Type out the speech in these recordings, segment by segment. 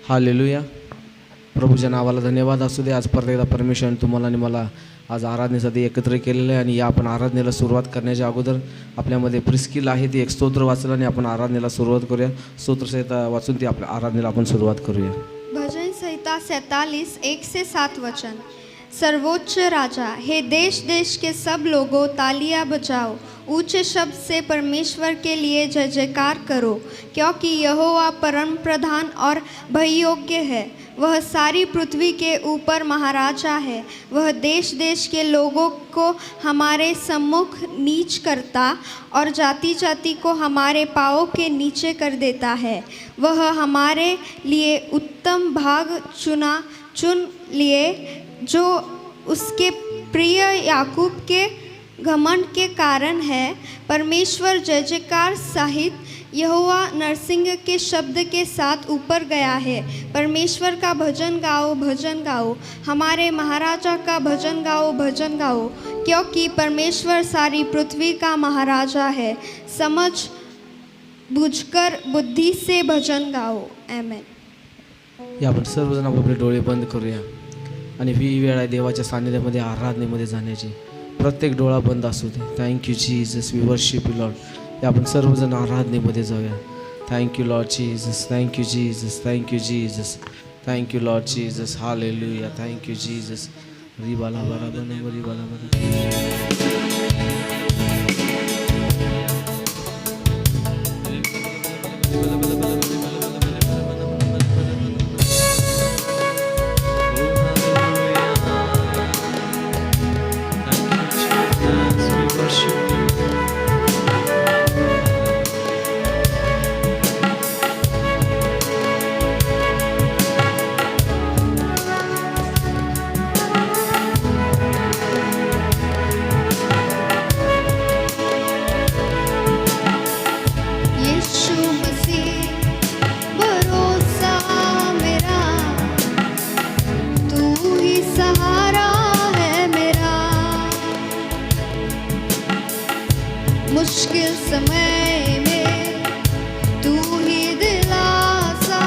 Hallelujah. प्रभूच्या नावाला धन्यवाद असू दे. आज परत एकदा परमेश्वराने तुम्हाला आणि मला आज आराधनेसाठी एकत्र केलेलं आहे. आणि या आपण आराधनेला सुरुवात करण्याच्या अगोदर आपल्यामध्ये प्रिस्किल आहे ती एक स्तोत्र वाचलं आणि आपण आराधनेला सुरुवात करूया. स्तोत्रसंहिता वाचून ती आपल्या आराधनेला आपण सुरुवात करूया. भजन संहिता 47 1 से 7 वचन. सर्वोच्च राजा, हे देश देश के सब लोगों तालियां बजाओ, ऊंचे शब्द से परमेश्वर के लिए जय जयकार करो, क्योंकि यहोवा परम प्रधान और भययोग्य है. वह सारी पृथ्वी के ऊपर महाराजा है. वह देश देश के लोगों को हमारे सम्मुख नीच करता और जाति जाति को हमारे पाँवों के नीचे कर देता है. वह हमारे लिए उत्तम भाग चुन लिए, जो उसके प्रिय याकूब के घमंड के कारण है. परमेश्वर जय जयकार सहित यहोवा नरसिंह के शब्द के साथ ऊपर गया है. परमेश्वर का भजन गाओ, भजन गाओ, हमारे महाराजा का भजन गाओ, भजन गाओ, क्योंकि परमेश्वर सारी पृथ्वी का महाराजा है. समझ बुझकर बुद्धि से भजन गाओ. आमेन. या आपण सर्वजण आपले डोळे बंद करूया आणि ही वेळ आहे देवाच्या सान्निध्यामध्ये आराधनेमध्ये जाण्याची. प्रत्येक डोळा बंद असू दे. Thank you Jesus, we worship you Lord. या आपण सर्वजण आराधनेमध्ये जाऊया. Thank you Lord Jesus, thank you Jesus, thank you Jesus, thank you Lord Jesus. Hallelujah. Thank you Jesus. रिबाला बराबर रिबाला बराबर. मुश्किल समय में तू ही दिलासा,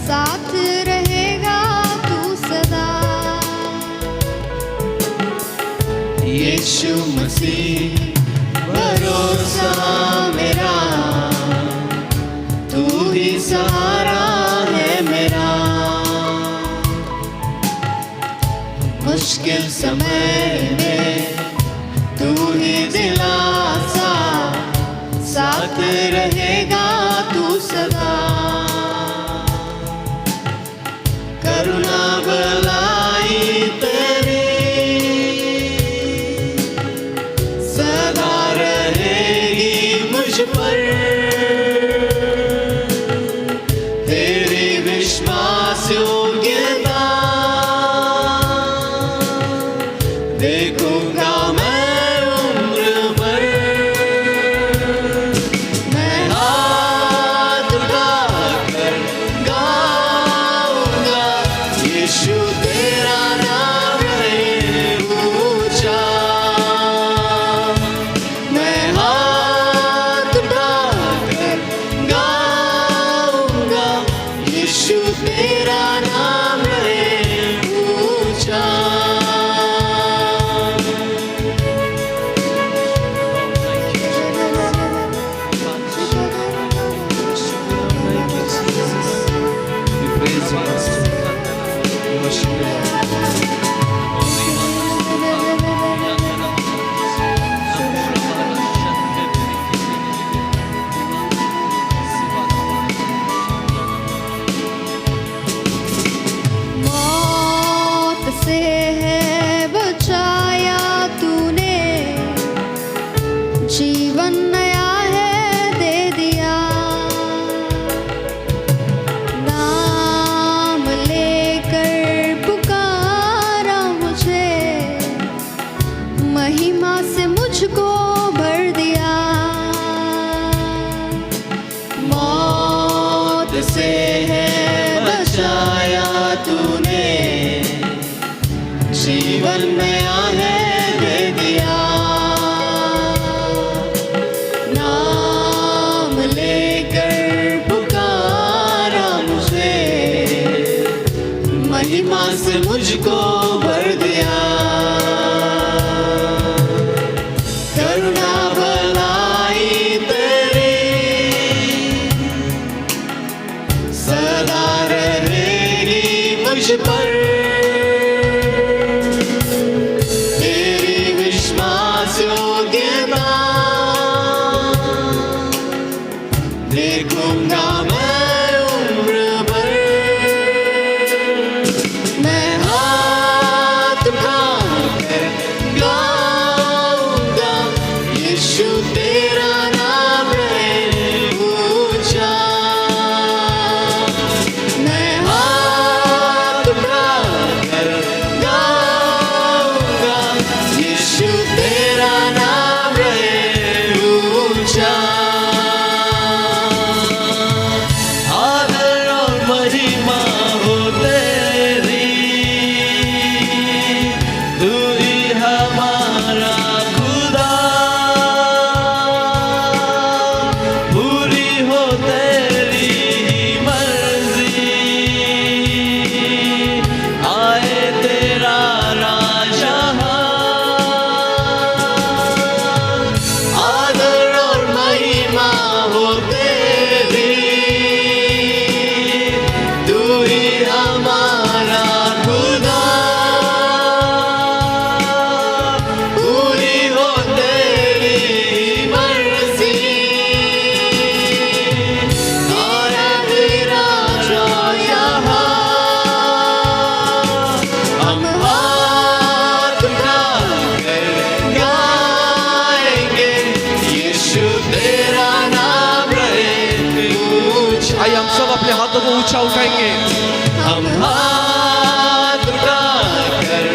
साथ रहेगा तू सदा. यीशु मसीह भरोसा मेरा, तू ही सहारा है मेरा. मुश्किल समय में तू ही दिलासा, साथ रहेगा तू सदा. करुणा भलाई तेरी सदा रहेगी मुझ पर. तेरी विश्वास योग्यता देखूंगा मैं से मुझको भर दिया। करुणा भलाई तेरी सदा रहेगी मुझ पर। तेरी विश्वास योग्यता देखूंगा मैं उम्र भर। मैं हाथ उठाकर गाऊंगा यीशु तेरा नाम है ऊंचा। मैं हाथ उठाकर गाऊंगा यीशु तेरा नाम है ऊंचा। आदर और महिमा हो तेरी, तू ही हमारा खुदा। पूरी हो तेरी मर्जी, आए तेरा राजा। आदर और महिमा हो तेरी, तू ही हमारा खुदा। पूरी हो तेरी मर्जी, आया तेरा राजा। हम हाथ उठाकर गाएंगे यीशु तेरा नाम रहे ऊंचा। आइए हम सब अपने हाथों को ऊंचा उठाएंगे। हम हाथ उठाकर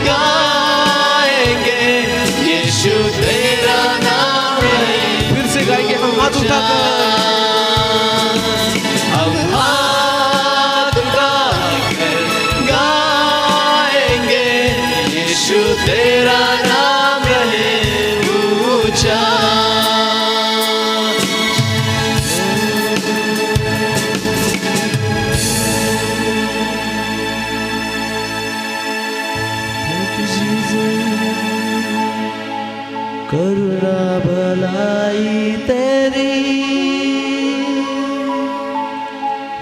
गाएंगे यीशु तेरा नाम रहे। फिर से गाएंगे हम हाथ उठाकर। हम हाथ उठाकर गाएंगे यीशु तेरा नाम रहे ऊंचा। करुणा भलाई तेरी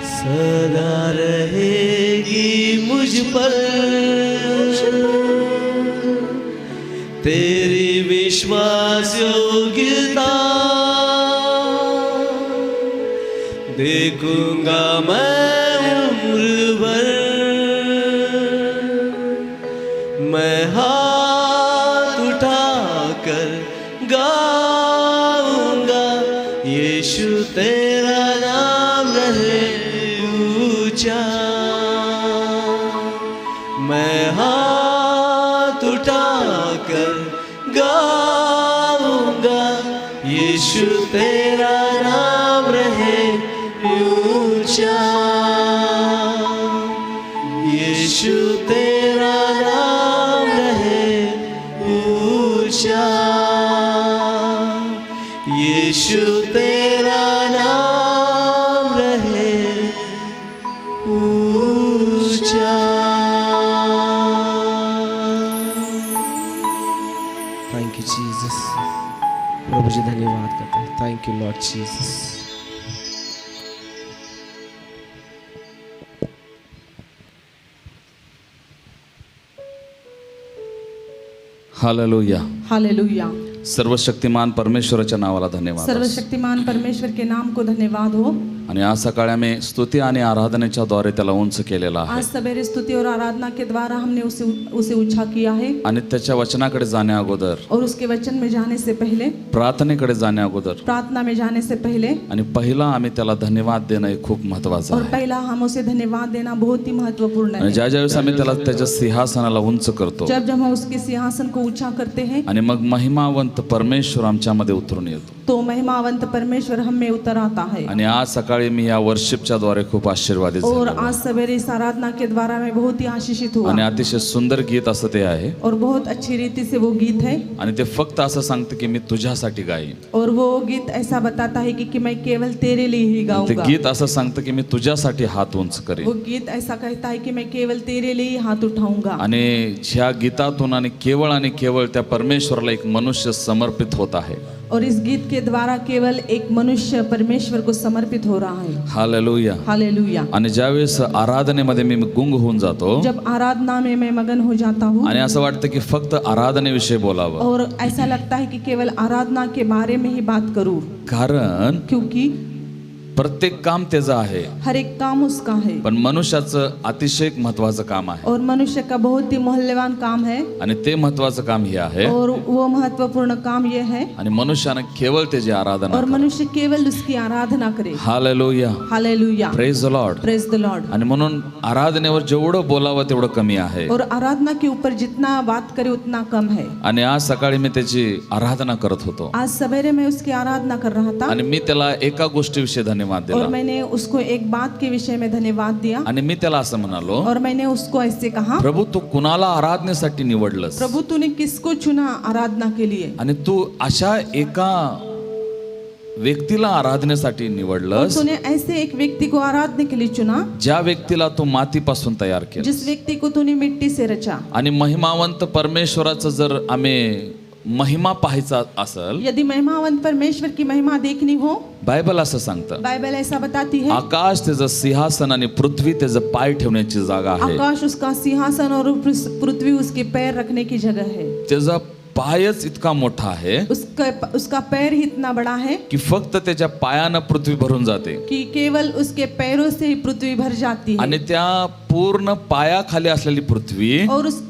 सदा रहेगी मुझ पर। तेरी विश्वास योग्यता देखूंगा मैं उम्र भर। मैं हाथ उठाकर गाऊंगा यीशु तेरा नाम रहे ऊंचा। मैं हाथ उठाकर गाऊंगा यीशु तेरा नाम रहे ऊंचा। यीशु तेरा नाम रहे ऊंचा। यीशु तेरा नाम रहे ऊंचा। Thank you Jesus. प्रभु जी धन्यवाद करते हैं। Thank you Lord Jesus. Hallelujah. Hallelujah. सर्वशक्तिमान परमेश्वराच्या नावाला धन्यवाद. सर्वशक्तिमान परमेश्वर के नाम को धन्यवाद हो। आणि आज सकाळी आम्ही स्तुती आणि आराधनेच्या द्वारे त्याला उंच केलेला आहे आज सवेरे स्तुति और आराधना के द्वारा हमने उसे ऊंचा किया है। आणि त्याच्या वचनाकडे जाण्या अगोदर और उसके वचन में जाने से पहले, प्रार्थनेकडे जाण्या अगोदर प्रार्थना में जाने से पहले आणि पहिला आम्ही त्याला धन्यवाद देणं हे खूप महत्त्वाचं और आहे. पहला हम उसे धन्यवाद देना बहुत ही महत्वपूर्ण आणि है। ज्या ज्यावेळेस आम्ही त्याला त्याच्या सिंहासनाला उंच करतो जब जब हम उसके सिंहासन को ऊंचा करते हैं आणि मग महिमावंत परमेश्वर आमच्यामध्ये उतरून येतो. तो महिमावंत परमेश्वर हम में उतर आता है। आणि आज सकाळी मी या वर्शिपच्या द्वारे खूप आशीर्वादित और झालो. आज सवेरे इस आराधना के द्वारा मैं बहुत ही आशीषित हुआ आणि अतिशय सुंदर गीत असं ते आहे. और बहुत अच्छी रीति से वो गीत है। आणि ते फक्त असं सांगतं की मी तुझ्यासाठी गाईन. और वो गीत ऐसा बताता है कि मैं केवल तेरे लिए ही ते गाऊंगा। गीत असं सांगतं की मी तुझ्यासाठी हात उंच करेन. वो गीत ऐसा कहता है कि मैं केवल तेरे लिए ही हाथ उठाऊंगा। आणि ह्या गीतातून आणि केवळ त्या परमेश्वराला एक मनुष्य समर्पित होत आहे. और इस गीत के द्वारा केवल एक मनुष्य परमेश्वर को समर्पित हो रहा है। हालेलुया. हालेलुया। आणि ज्यावेळेस आराधनेमध्ये मी गुंग होऊन जातो जब आराधना में मैं मगन हो जाता हूँ आणि असं वाटतं की फक्त आराधनेविषयी बोलावं, और ऐसा लगता है कि केवल आराधना के बारे में ही बात करूं, कारण क्योंकि प्रत्येक काम त्याचं आहे. हर एक काम उसका है पण मनुष्याचं अतिशय महत्वाचं काम आहे. और मनुष्य का बहुत ही मूल्यवान काम है। आणि ते महत्वाचं काम हे आहे. और वो महत्वपूर्ण काम ये है आणि मनुष्यानं केवळ त्याची आराधना और करावी. मनुष्य केवल उसकी आराधना करे। Hallelujah. Hallelujah. Praise the Lord. Praise the Lord. आणि म्हणून आराधनेवर जेवढं बोलावं तेवढं कमी आहे. और आराधना के ऊपर जितना बात करे उतना कम है। आणि आज सकाळी मी त्याची आराधना करत होतो आज सवेरे मैं उसकी आराधना कर रहा था आणि मी त्याला एका गोष्टीविषयी धन्यवाद और दिला. मैंने उसको एक बात के विषय में धन्यवाद दिया आणि मी त्याला असं म्हणालो, और मैंने उसको ऐसे कहा, प्रभू तू कुणाला आराधनेसाठी निवडलंस प्रभु तूने किसको चुना आराधना के लिए, आणि तू अशा एका व्यक्तीला आराधनेसाठी और निवडलंस तूने ऐसे एक व्यक्ति को आराधने के लिए चुना ज्या व्यक्तीला तू मातीपासून तयार केलं. जिस व्यक्ति को तूने मिट्टी से रचा। आणि महिमावंत परमेश्वराचं जर आम्ही महिमा पाहायचा असेल, यदि महिमावंत परमेश्वर की महिमा देखनी हो, बायबल असं सांगतं, बाइबल ऐसा बताती है, आकाश त्याचं सिंहासन आणि पृथ्वी त्याचं पाय ठेवण्याची जागा आहे. आकाश उसका सिंहासन और पृथ्वी उसके पैर रखने की जगह है। त्याचा पायच इतका मोठा आहे उसका पैर ही इतना बड़ा है की फक्त त्याच्या पायानं पृथ्वी भरून जाते. कि केवल उसके पैरों से ही पृथ्वी भर जाती है। आणि त्या पूर्ण पायाखाली असलेली पृथ्वी और उस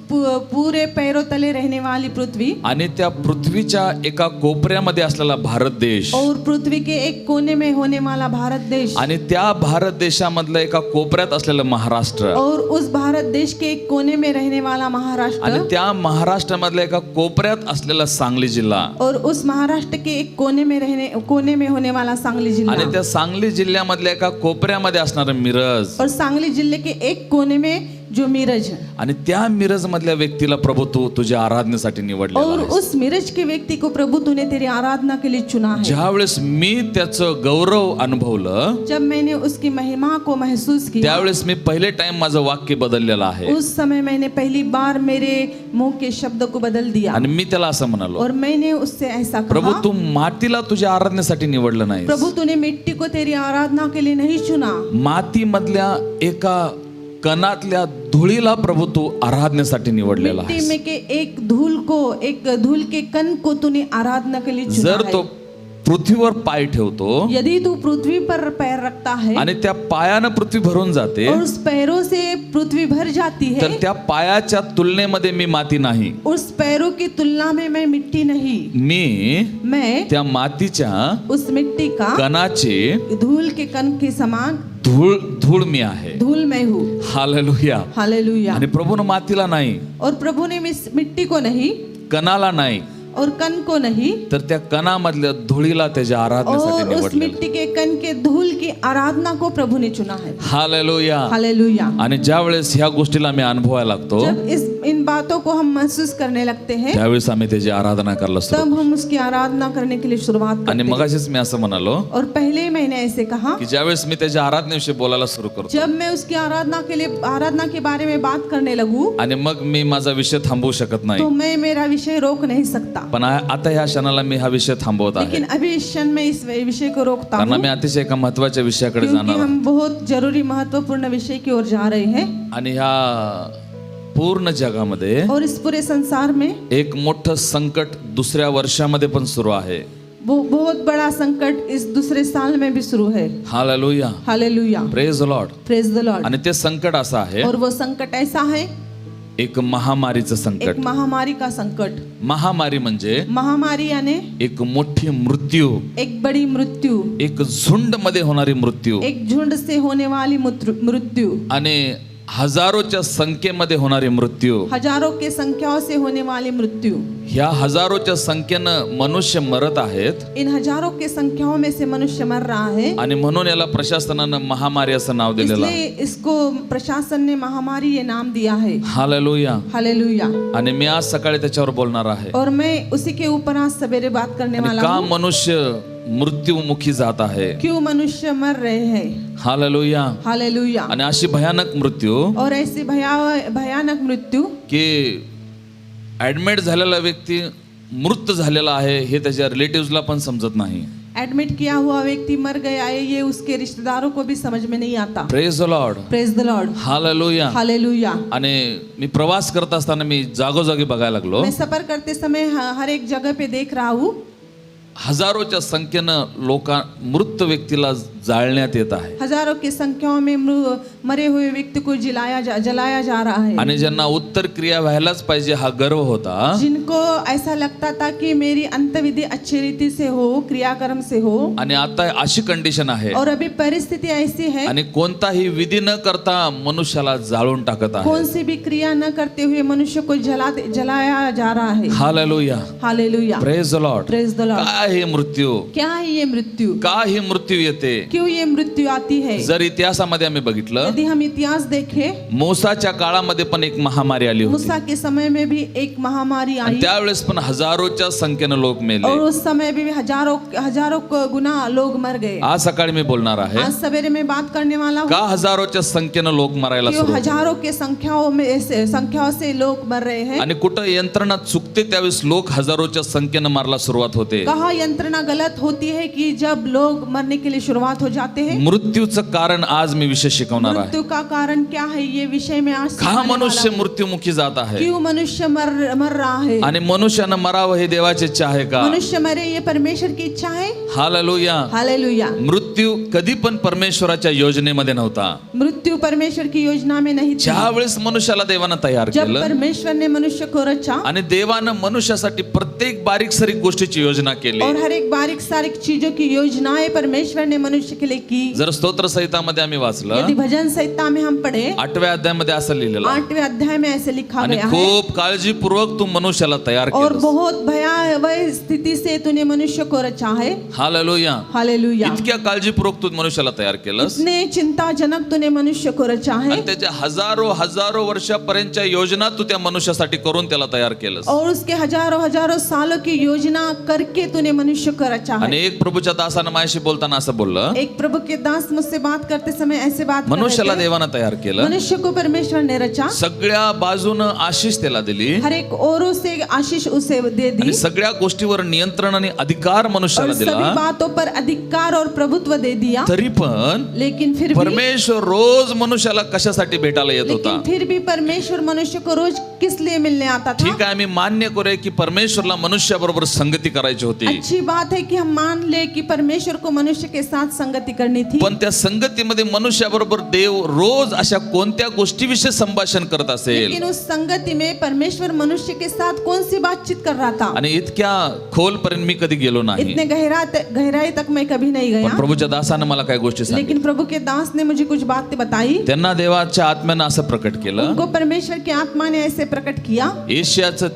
पूरे पैरों तले रहने वाली पृथ्वी, आणि त्या पृथ्वीच्या एका कोपऱ्यामध्ये असलेला भारत देश, और पृथ्वी के एक कोने में होने वाला भारत देश, आणि त्या भारत देशामधलं एका कोपऱ्यात असलेलं महाराष्ट्र, और उस भारत देश के एक कोने में रहने वाला आणि महाराष्ट्र, त्या महाराष्ट्रामधल्या एका कोपऱ्यात असलेला सांगली जिल्हा, और उस महाराष्ट्र के एक कोने में होने वाला सांगली आणि जिला, त्या सांगली जिल्ह्यामधल्या एका कोपऱ्यामध्ये असणारं मिरज, और सांगली जिले के एक कोने में जो मिरज है, आणि त्या मिरज मधल्या व्यक्तीला प्रभु तू तुझ्या आराधनेसाठी निवडलेला और आहेस. उस मिरज के व्यक्ति को प्रभु तूने तेरी आराधना के लिए चुना है। ज्यावेळेस मी त्याचं गौरव अनुभवलं, जब मैंने उसकी महिमा को महसूस किया, त्यावेळेस मी पहिले टाइम माझं वाक्य बदललेलं आहे. उस समय मैंने पहली बार मेरे मुंह के शब्द को बदल दिया, आणि मी त्याला असं म्हणालो, और मैंने उससे ऐसा प्रभु कहा, तू मातीला तुझ्या आराधनेसाठी निवडलं नाही. प्रभु तूने मिट्टी को तेरी आराधना के लिए नहीं चुना, मातीमधल्या एका कणातल्या धुळीला प्रभु तू आराधनेसाठी निवडलेला मिट्टी आहेस. में के एक धूल के कण को तूने आराधना के लिए चुना जर है। तो पृथ्वीवर पाय ठेवतो यदि तू पृथ्वी पर पैर रखता है आणि त्या पायानं पृथ्वी भरून जाते, और उस पैरों से पृथ्वी भर जाती तर है, त्या पायाच्या तुलनेमध्ये मी माती नाही. उस पैरों की तुलना में मैं मिट्टी नहीं, मैं त्या मातीच्या उस मिट्टी का कणाचे धूल के कण के समान धूळ मी आहे. धूल मैं हूँ। हालेलुया. हालेलुया। आणि प्रभूनं मातीला नाही, और प्रभु ने मिट्टी को नहीं, कणाला नाही, और कण को नहीं, तर त्या कणामधल्या धुळीला त्याच्या आराधनेसाठी और उस निवडलेलं. मिट्टी के कण के धूल की आराधना को प्रभु ने चुना है। हालेलुया. हालेलुया। आणि ज्या वेळेस ह्या गोष्टीला मी अनुभवायला लागतो, जब इन बातों को हम महसूस करने लगते हैं, त्यावेळेस आम्ही त्याची आराधना करायला सुरू. तब हम उसकी आराधना करने के लिए शुरुआत करते आणि हैं। मगाशीच मी असं म्हणालो और पहले मैंने ऐसे कहा की ज्यावेळेस मी त्याच्या आराधनेविषयी बोलायला सुरू करतो जब मैं उसकी आराधना के बारे में बात करने लगूं, आणि मग मी माझा विषय थांबवू शकत नाही. तो मैं मेरा विषय रोक नहीं सकता, पण आता ह्या क्षणाला मी हा विषय थांबवत आहे, लेकिन अभी इस क्षण में इस विषय को रोकता कारण हूँ, मी अतिशय एका महत्वाच्या विषयाकडे क्योंकि जाणार आहे. हम बहुत जरूरी महत्वपूर्ण विषय की ओर जा रहे हैं। आणि ह्या पूर्ण जगामध्ये और इस पूरे संसार में एक मोठं संकट दुसऱ्या वर्षामध्ये पण सुरू आहे. वो बहुत बड़ा संकट इस दूसरे साल में भी शुरू है। Hallelujah. Hallelujah. Praise the Lord. Praise the Lord. आणि ते संकट असं आहे, और वो संकट ऐसा है, एक महामारीचं एक संकट. महामारी का संकट। महामारी म्हणजे महामारी यानी एक मोठी मृत्यू, एक बड़ी मृत्यू, एक झुंड मध्ये होणारी मृत्यू, एक झुंड से होने वाली मृत्यू। आणि हजारोच्या संख्येमध्ये होणारी मृत्यू, हजारों के संख्याओं से होने वाली मृत्यू, ह्या हजारोच्या संख्येनं मनुष्य मरत आहेत इन हजारों के संख्याओं में से मनुष्य मर रहा है। आणि म्हणून याला प्रशासनानं महामारी असं नाव दिलेलं आहे. इसलिए इसको प्रशासन ने महामारी ये नाम दिया है। हालेलुया. हालेलुया। आणि मी आज सकाळी त्याच्यावर बोलणार आहे. और मैं उसी के ऊपर आज सवेरे बात करने आणि वाला का हूँ। मनुष्य मृत्युमुखी जात आहे. क्यों मनुष्य मर रहे हैं। हालेलुया. हालेलुया। आणि अशी भयानक मृत्यू और ऐसी भयानक मृत्यू की ऍडमिट झालेला व्यक्ती मृत झालेला आहे हे त्याच्या रिलेटिव्हला पण समजत नाही. एडमिट किया हुआ व्यक्ति मर गया है ये उसके रिश्तेदारों को भी समझ में नहीं आता। Praise the Lord. Praise the Lord. Hallelujah. Hallelujah. आणि मी प्रवास करत असताना मी जागोजागी बघायला लागलो. मैं सफर करते समय हर एक जगह पे देख रहा हूँ हजारोच्या संख्येनं मृत व्यक्तीला जाळण्यात येत आहे. हजारों की संख्याओं में मरे हुए व्यक्ति को जलाया जा रहा है। आणि ज्यांना उत्तर क्रिया व्हायलाच पाहिजे हा गर्व होता, जिनको ऐसा लगता था कि मेरी अंतविधि अच्छी रीति से हो, क्रियाक्रम से हो, आणि आता अशी कंडिशन आहे और अभी परिस्थिति ऐसी है आणि कोणताही विधी न करता मनुष्याला जाळून टाकत आहे. कौन सी भी क्रिया न करते हुए मनुष्य को जलाया जा रहा है। Hallelujah. Hallelujah. Praise the Lord. Praise the Lord. काय हे मृत्यू, क्या है ये मृत्यू। का ही मृत्यू येते. क्यों ये मृत्यू आती है। जर इतिहासामध्ये आम्ही बघितलं, यदि हम इतिहास देखें मोसाच्या काळामध्ये पण एक महामारी आली होती मूसा के समय में भी एक महामारी आणि आई त्यावेळेस पण हजारोच्या संख्येनं लोक मेले. और उस समय भी हजारों गुना लोग मर गए। आज सकाळी मी बोलणार आहे आज सवेरे में बात करने वाला हूँ का हजारोच्या संख्येनं लोक मरायला क्यों सुरू होते. हजारों के संख्याओं से लोग मर रहे हैं। आणि कुठं यंत्रणा चुकते त्यावेळेस लोक हजारोच्या संख्येनं मारला सुरुवात होते. कहा यंत्रणा गलत होती है कि जब लोग मरने के लिए शुरुआत हो जाते हैं। मृत्यूचं कारण आज मी विशेष शिकवणार आहे. मृत्यु का कारण क्या है ये विषय में आज का सिखाने मनुष्य वाला हूँ। मृत्युमुखी जात आहे क्यों मनुष्य मर रहा है। आणि मनुष्यानं मरावं हे देवाची इच्छा आहे का. मनुष्य मरे ये परमेश्वर की इच्छा है। हालेलुया. हालेलुया। मृत्यू कधी पण परमेश्वराच्या योजनेमध्ये नव्हता. मृत्यू परमेश्वर की योजना में नहीं थी। ज्या वेळेस मनुष्याला देवानं तयार जब केलं परमेश्वर ने मनुष्य को रचा आणि देवानं मनुष्यासाठी प्रत्येक बारीक सारीक गोष्टीची योजना केली. और हर एक बारीक सारीक चीजों की योजनाएं परमेश्वर ने मनुष्य के लिए की। जर स्तोत्र संहितामध्ये आम्ही वाचलं, यदि भजन संहिता में हम पढ़े 8व्या अध्यायामध्ये असं लिहिलेलं आहे. 8वें अध्याय में ऐसे लिखा आणि गया है खूप काळजीपूर्वक तू मनुष्याला तयार और केलं. बहुत भयावह स्थिति से तूने मनुष्य को रचा है। हालेलुया. हालेलुया। इतक्या काळजीपूर्वक तू मनुष्याला तयार केलंस इतने चिंताजनक तूने मनुष्य को रचा है आणि त्याच्या हजारो वर्षापर्यंतच्या योजना तू त्या मनुष्यासाठी करून त्याला तयार केलंस. और उसके हजारों सालों की योजना करके तूने मनुष्य को रचा आणि है। एक प्रभूच्या दासानं माझ्याशी बोलताना असं बोललं, एक प्रभु के दास मुझसे बात करते समय ऐसे बात कर रहे मनुष्याला थे। देवानं तयार केलं, मनुष्य को परमेश्वर ने रचा, सगळ्या बाजूनं आशीष त्याला दिली हर एक औरों से आशीष उसे दे दी आणि सगळ्या गोष्टीवर नियंत्रण आणि अधिकार और मनुष्याला सभी दिला. बातों पर अधिकार और प्रभुत्व दे दिया। तरी पण लेकिन फिर भी परमेश्वर रोज मनुष्याला कशासाठी भेटायला येत होता. लेकिन फिर भी परमेश्वर मनुष्य को रोज किस लिए मिलने आता था। ठीक आहे, आम्ही मान्य करूया की परमेश्वरला मनुष्याबरोबर संगती करायची होती, अच्छी बात है कि हम मान ले कि परमेश्वर को मनुष्य के साथ संगति करनी थी। पण त्या संगतीमध्ये मनुष्याबरोबर देव रोज अशा कोणत्या गोष्टीविषयी संभाषण करत असेल लेकिन उस संगति में परमेश्वर मनुष्य के साथ कौन सी बातचीत कर रहा था। आणि इतक्या खोलपर्यंत मी कधी गेलो नाही. इतने गहराई तक मैं कभी नहीं पण गया, प्रभूच्या दासानं मला काही गोष्टी सांगितल्या. लेकिन प्रभु के दास ने मुझे कुछ बातें बताई। त्यांना देवाच्या आत्म्यानं असं प्रकट केलं. उनको परमेश्वर की आत्मा ने ऐसे प्रकट किया। येशयाचं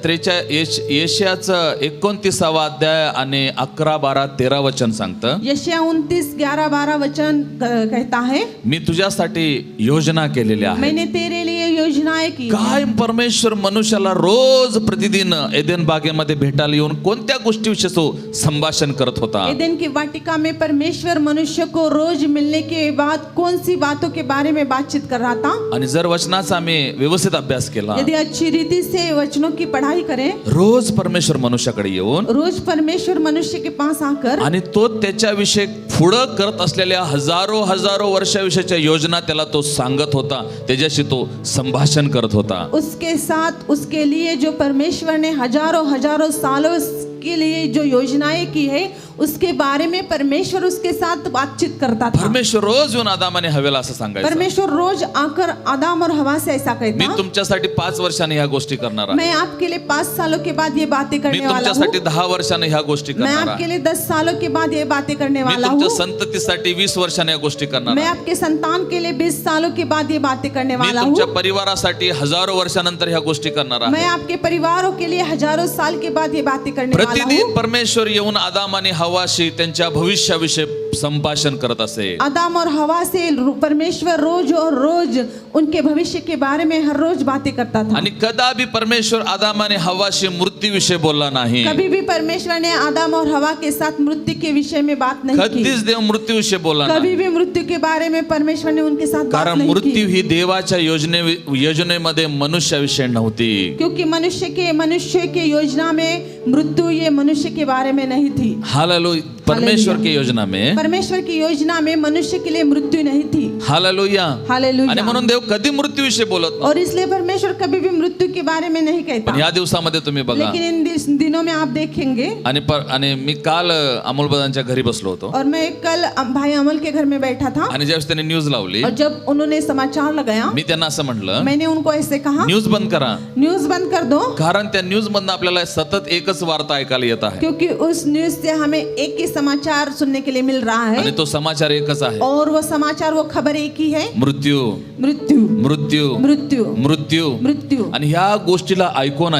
29 अध्याय आणि 11, 12, 13 वचन सांगतं, यशायाह 29, 11, 12 वचन कहता है, मी तुझ्यासाठी योजना केलेल्या आहेत. मैंने तेरे लिए योजनाएं की। काय परमेश्वर मनुष्याला रोज प्रतिदिन एदेन बागेमध्ये भेटायला येऊन कोणत्या गोष्टीविषयी तो संभाषण करत होता. एदेन की वाटिका में परमेश्वर मनुष्य को रोज मिलने के बाद कौन सी बातों के बारे में बातचीत कर रहा था। आणि जर वचनाचा आम्ही व्यवस्थित अभ्यास केला, यदि अच्छी रीति से वचनों की पढ़ाई करें, रोज परमेश्वर मनुष्याकडे येऊन रोज परमेश्वर मनुष्य के पास आकर आणि तो त्याच्याविषयी पुढं करत असलेल्या हजारो वर्षाविषयीच्या योजना त्याला तो सांगत होता, त्याच्याशी तो संभाषण करत होता. उसके साथ उसके लिए जो परमेश्वर ने हजारों सालों के लिए जो योजनाएं की है उसके बारे में परमेश्वर उसके साथ बातचीत करता था। परमेश्वर रोज येऊन आदामाने हवेला असं सांगायचं, परमेश्वर रोज आकर आदम और हवा से ऐसा मी कहता, तुमच्यासाठी 5 वर्षांनी ह्या गोष्टी करणार आहे, मैं आपके लिए 5 सालों के बाद ये बातें मी करने वाला हूँ, तुमच्यासाठी 10 वर्षांनी ह्या गोष्टी मैं करणार आपके आहे, लिए 10 सालों के बाद ये बातें करने मी वाला तुमच्या हूँ, संततीसाठी 20 वर्षांनी या गोष्टी करणार मैं आहे, आपके संतान के लिए 20 सालों के बाद ये बातें करने मी वाला तुमच्या हूँ, परिवारासाठी हजारो वर्षानंतर ह्या गोष्टी करणार आहे. मैं आपके परिवारों के लिए हजारों साल के बाद ये बातें करने वाला प्रतिदिन हूँ। परमेश्वर येऊन आदाम आणि हवाशी त्यांच्या भविष्याविषयी संभाषण करत असे. आदम और हवा से परमेश्वर रोज और रोज उनके भविष्य के बारे में हर रोज बातें करता था। आणि कदापि परमेश्वर आदाम आणि हवाशी मृत्यूविषयी बोलला नाही. कभी भी परमेश्वर ने आदम और हवा के साथ मृत्यु के विषय में बात नहीं की। कधीच देव मृत्यूविषयी बोलला कभी नाही, भी मृत्यु के बारे में परमेश्वर ने उनके साथ बात कारण नहीं मृत्यू की, ही देवाच्या योजनेमध्ये मनुष्याविषयी नव्हती. क्योंकि मनुष्य के योजना में मृत्यु ये मनुष्य के बारे में नहीं थी। हालेलुया. परमेश्वर की योजना में परमेश्वर की योजना में मनुष्य के लिए मृत्यु नहीं थी। हालेलुया. हालेलुया। आणि म्हणून देव कधी मृत्यूविषयी बोलत नाही. और इसलिए परमेश्वर कभी भी मृत्यु के बारे में नहीं कहता। पण या दिवसामध्ये तुम्ही बघा, लेकिन इन दिनों में आप देखेंगे, आणि मी काल अमोलबदांच्या घरी बसलो होतो, और मैं कल भाई अमल के घर में बैठा था, आणि ज्यावेळेस त्यांनी न्यूज लावली, और जब उन्होंने समाचार लगाया, मी त्यांना असं म्हटलं, मैंने उनको ऐसे कहा, न्यूज बंद करा, न्यूज बंद कर दो, कारण त्या न्यूज मधनं आपल्याला सतत एकच वार्ता ऐकायला येत आहे, क्योंकि उस न्यूज से हमें एक ही समाचार सुनने के लिए मिल रहा आणि है, तो समाचार एकच आहे, और वो समाचार वो खबर एक ही है, मृत्यू मृत्यू मृत्यू मृत्यू मृत्यू. मृत्यू। आणि ह्या गोष्टीला ऐकून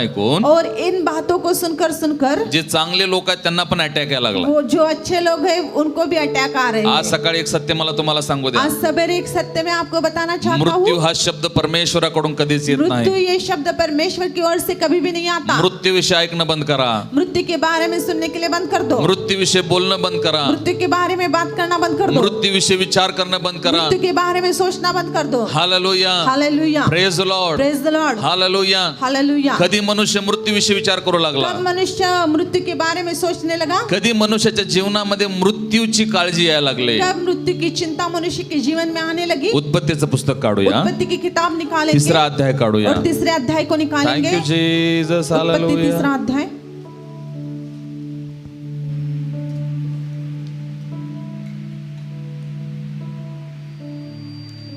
और इन बातों को सुनकर जे चांगले लोक आहेत त्यांना पण अटॅक यायला लागला. वो जो अच्छे लोग हैं उनको भी अटैक आ रहे आज हैं। सकाळी एक सत्य मला तुम्हाला सांगू द्या, आज सवेरे एक सत्य में आपको बताना चाहता मृत्यू हूँ, हा शब्द परमेश्वराकडून कधीच येत मृत्यु नाही. ये शब्द परमेश्वर की ओर से कभी भी नहीं आता। मृत्यूविषयी ऐकणं बंद करा, मृत्यु के बारे में सुनने के लिए बंद कर दो, मृत्यूविषयी बोलणं बंद करा, मृत्यु के बारे में बात करना बंद कर दो, मृत्यूविषयी विचार करणं बंद करा. मृत्यु के बारे में सोचना बंद कर दो। Hallelujah. Hallelujah. Praise the Lord. Praise the Lord. Hallelujah. Hallelujah. कधी मनुष्य मृत्यूविषयी विचार करू लागला, कब मनुष्य मृत्यु के बारे में सोचने लगा, कधी मनुष्याच्या जीवनामध्ये मृत्यूची काळजी यायला लागले. कब मृत्यु की चिंता मनुष्य के जीवन में आने लगी। उत्पत्तीचं पुस्तक काढूया, उत्पत्ति की किताब निकालेंगे, 3रा अध्याय काढूया. और 3रे अध्याय को निकालेंगे। Thank you Jesus. उत्पत्ति हालेलुया. 3रा अध्याय,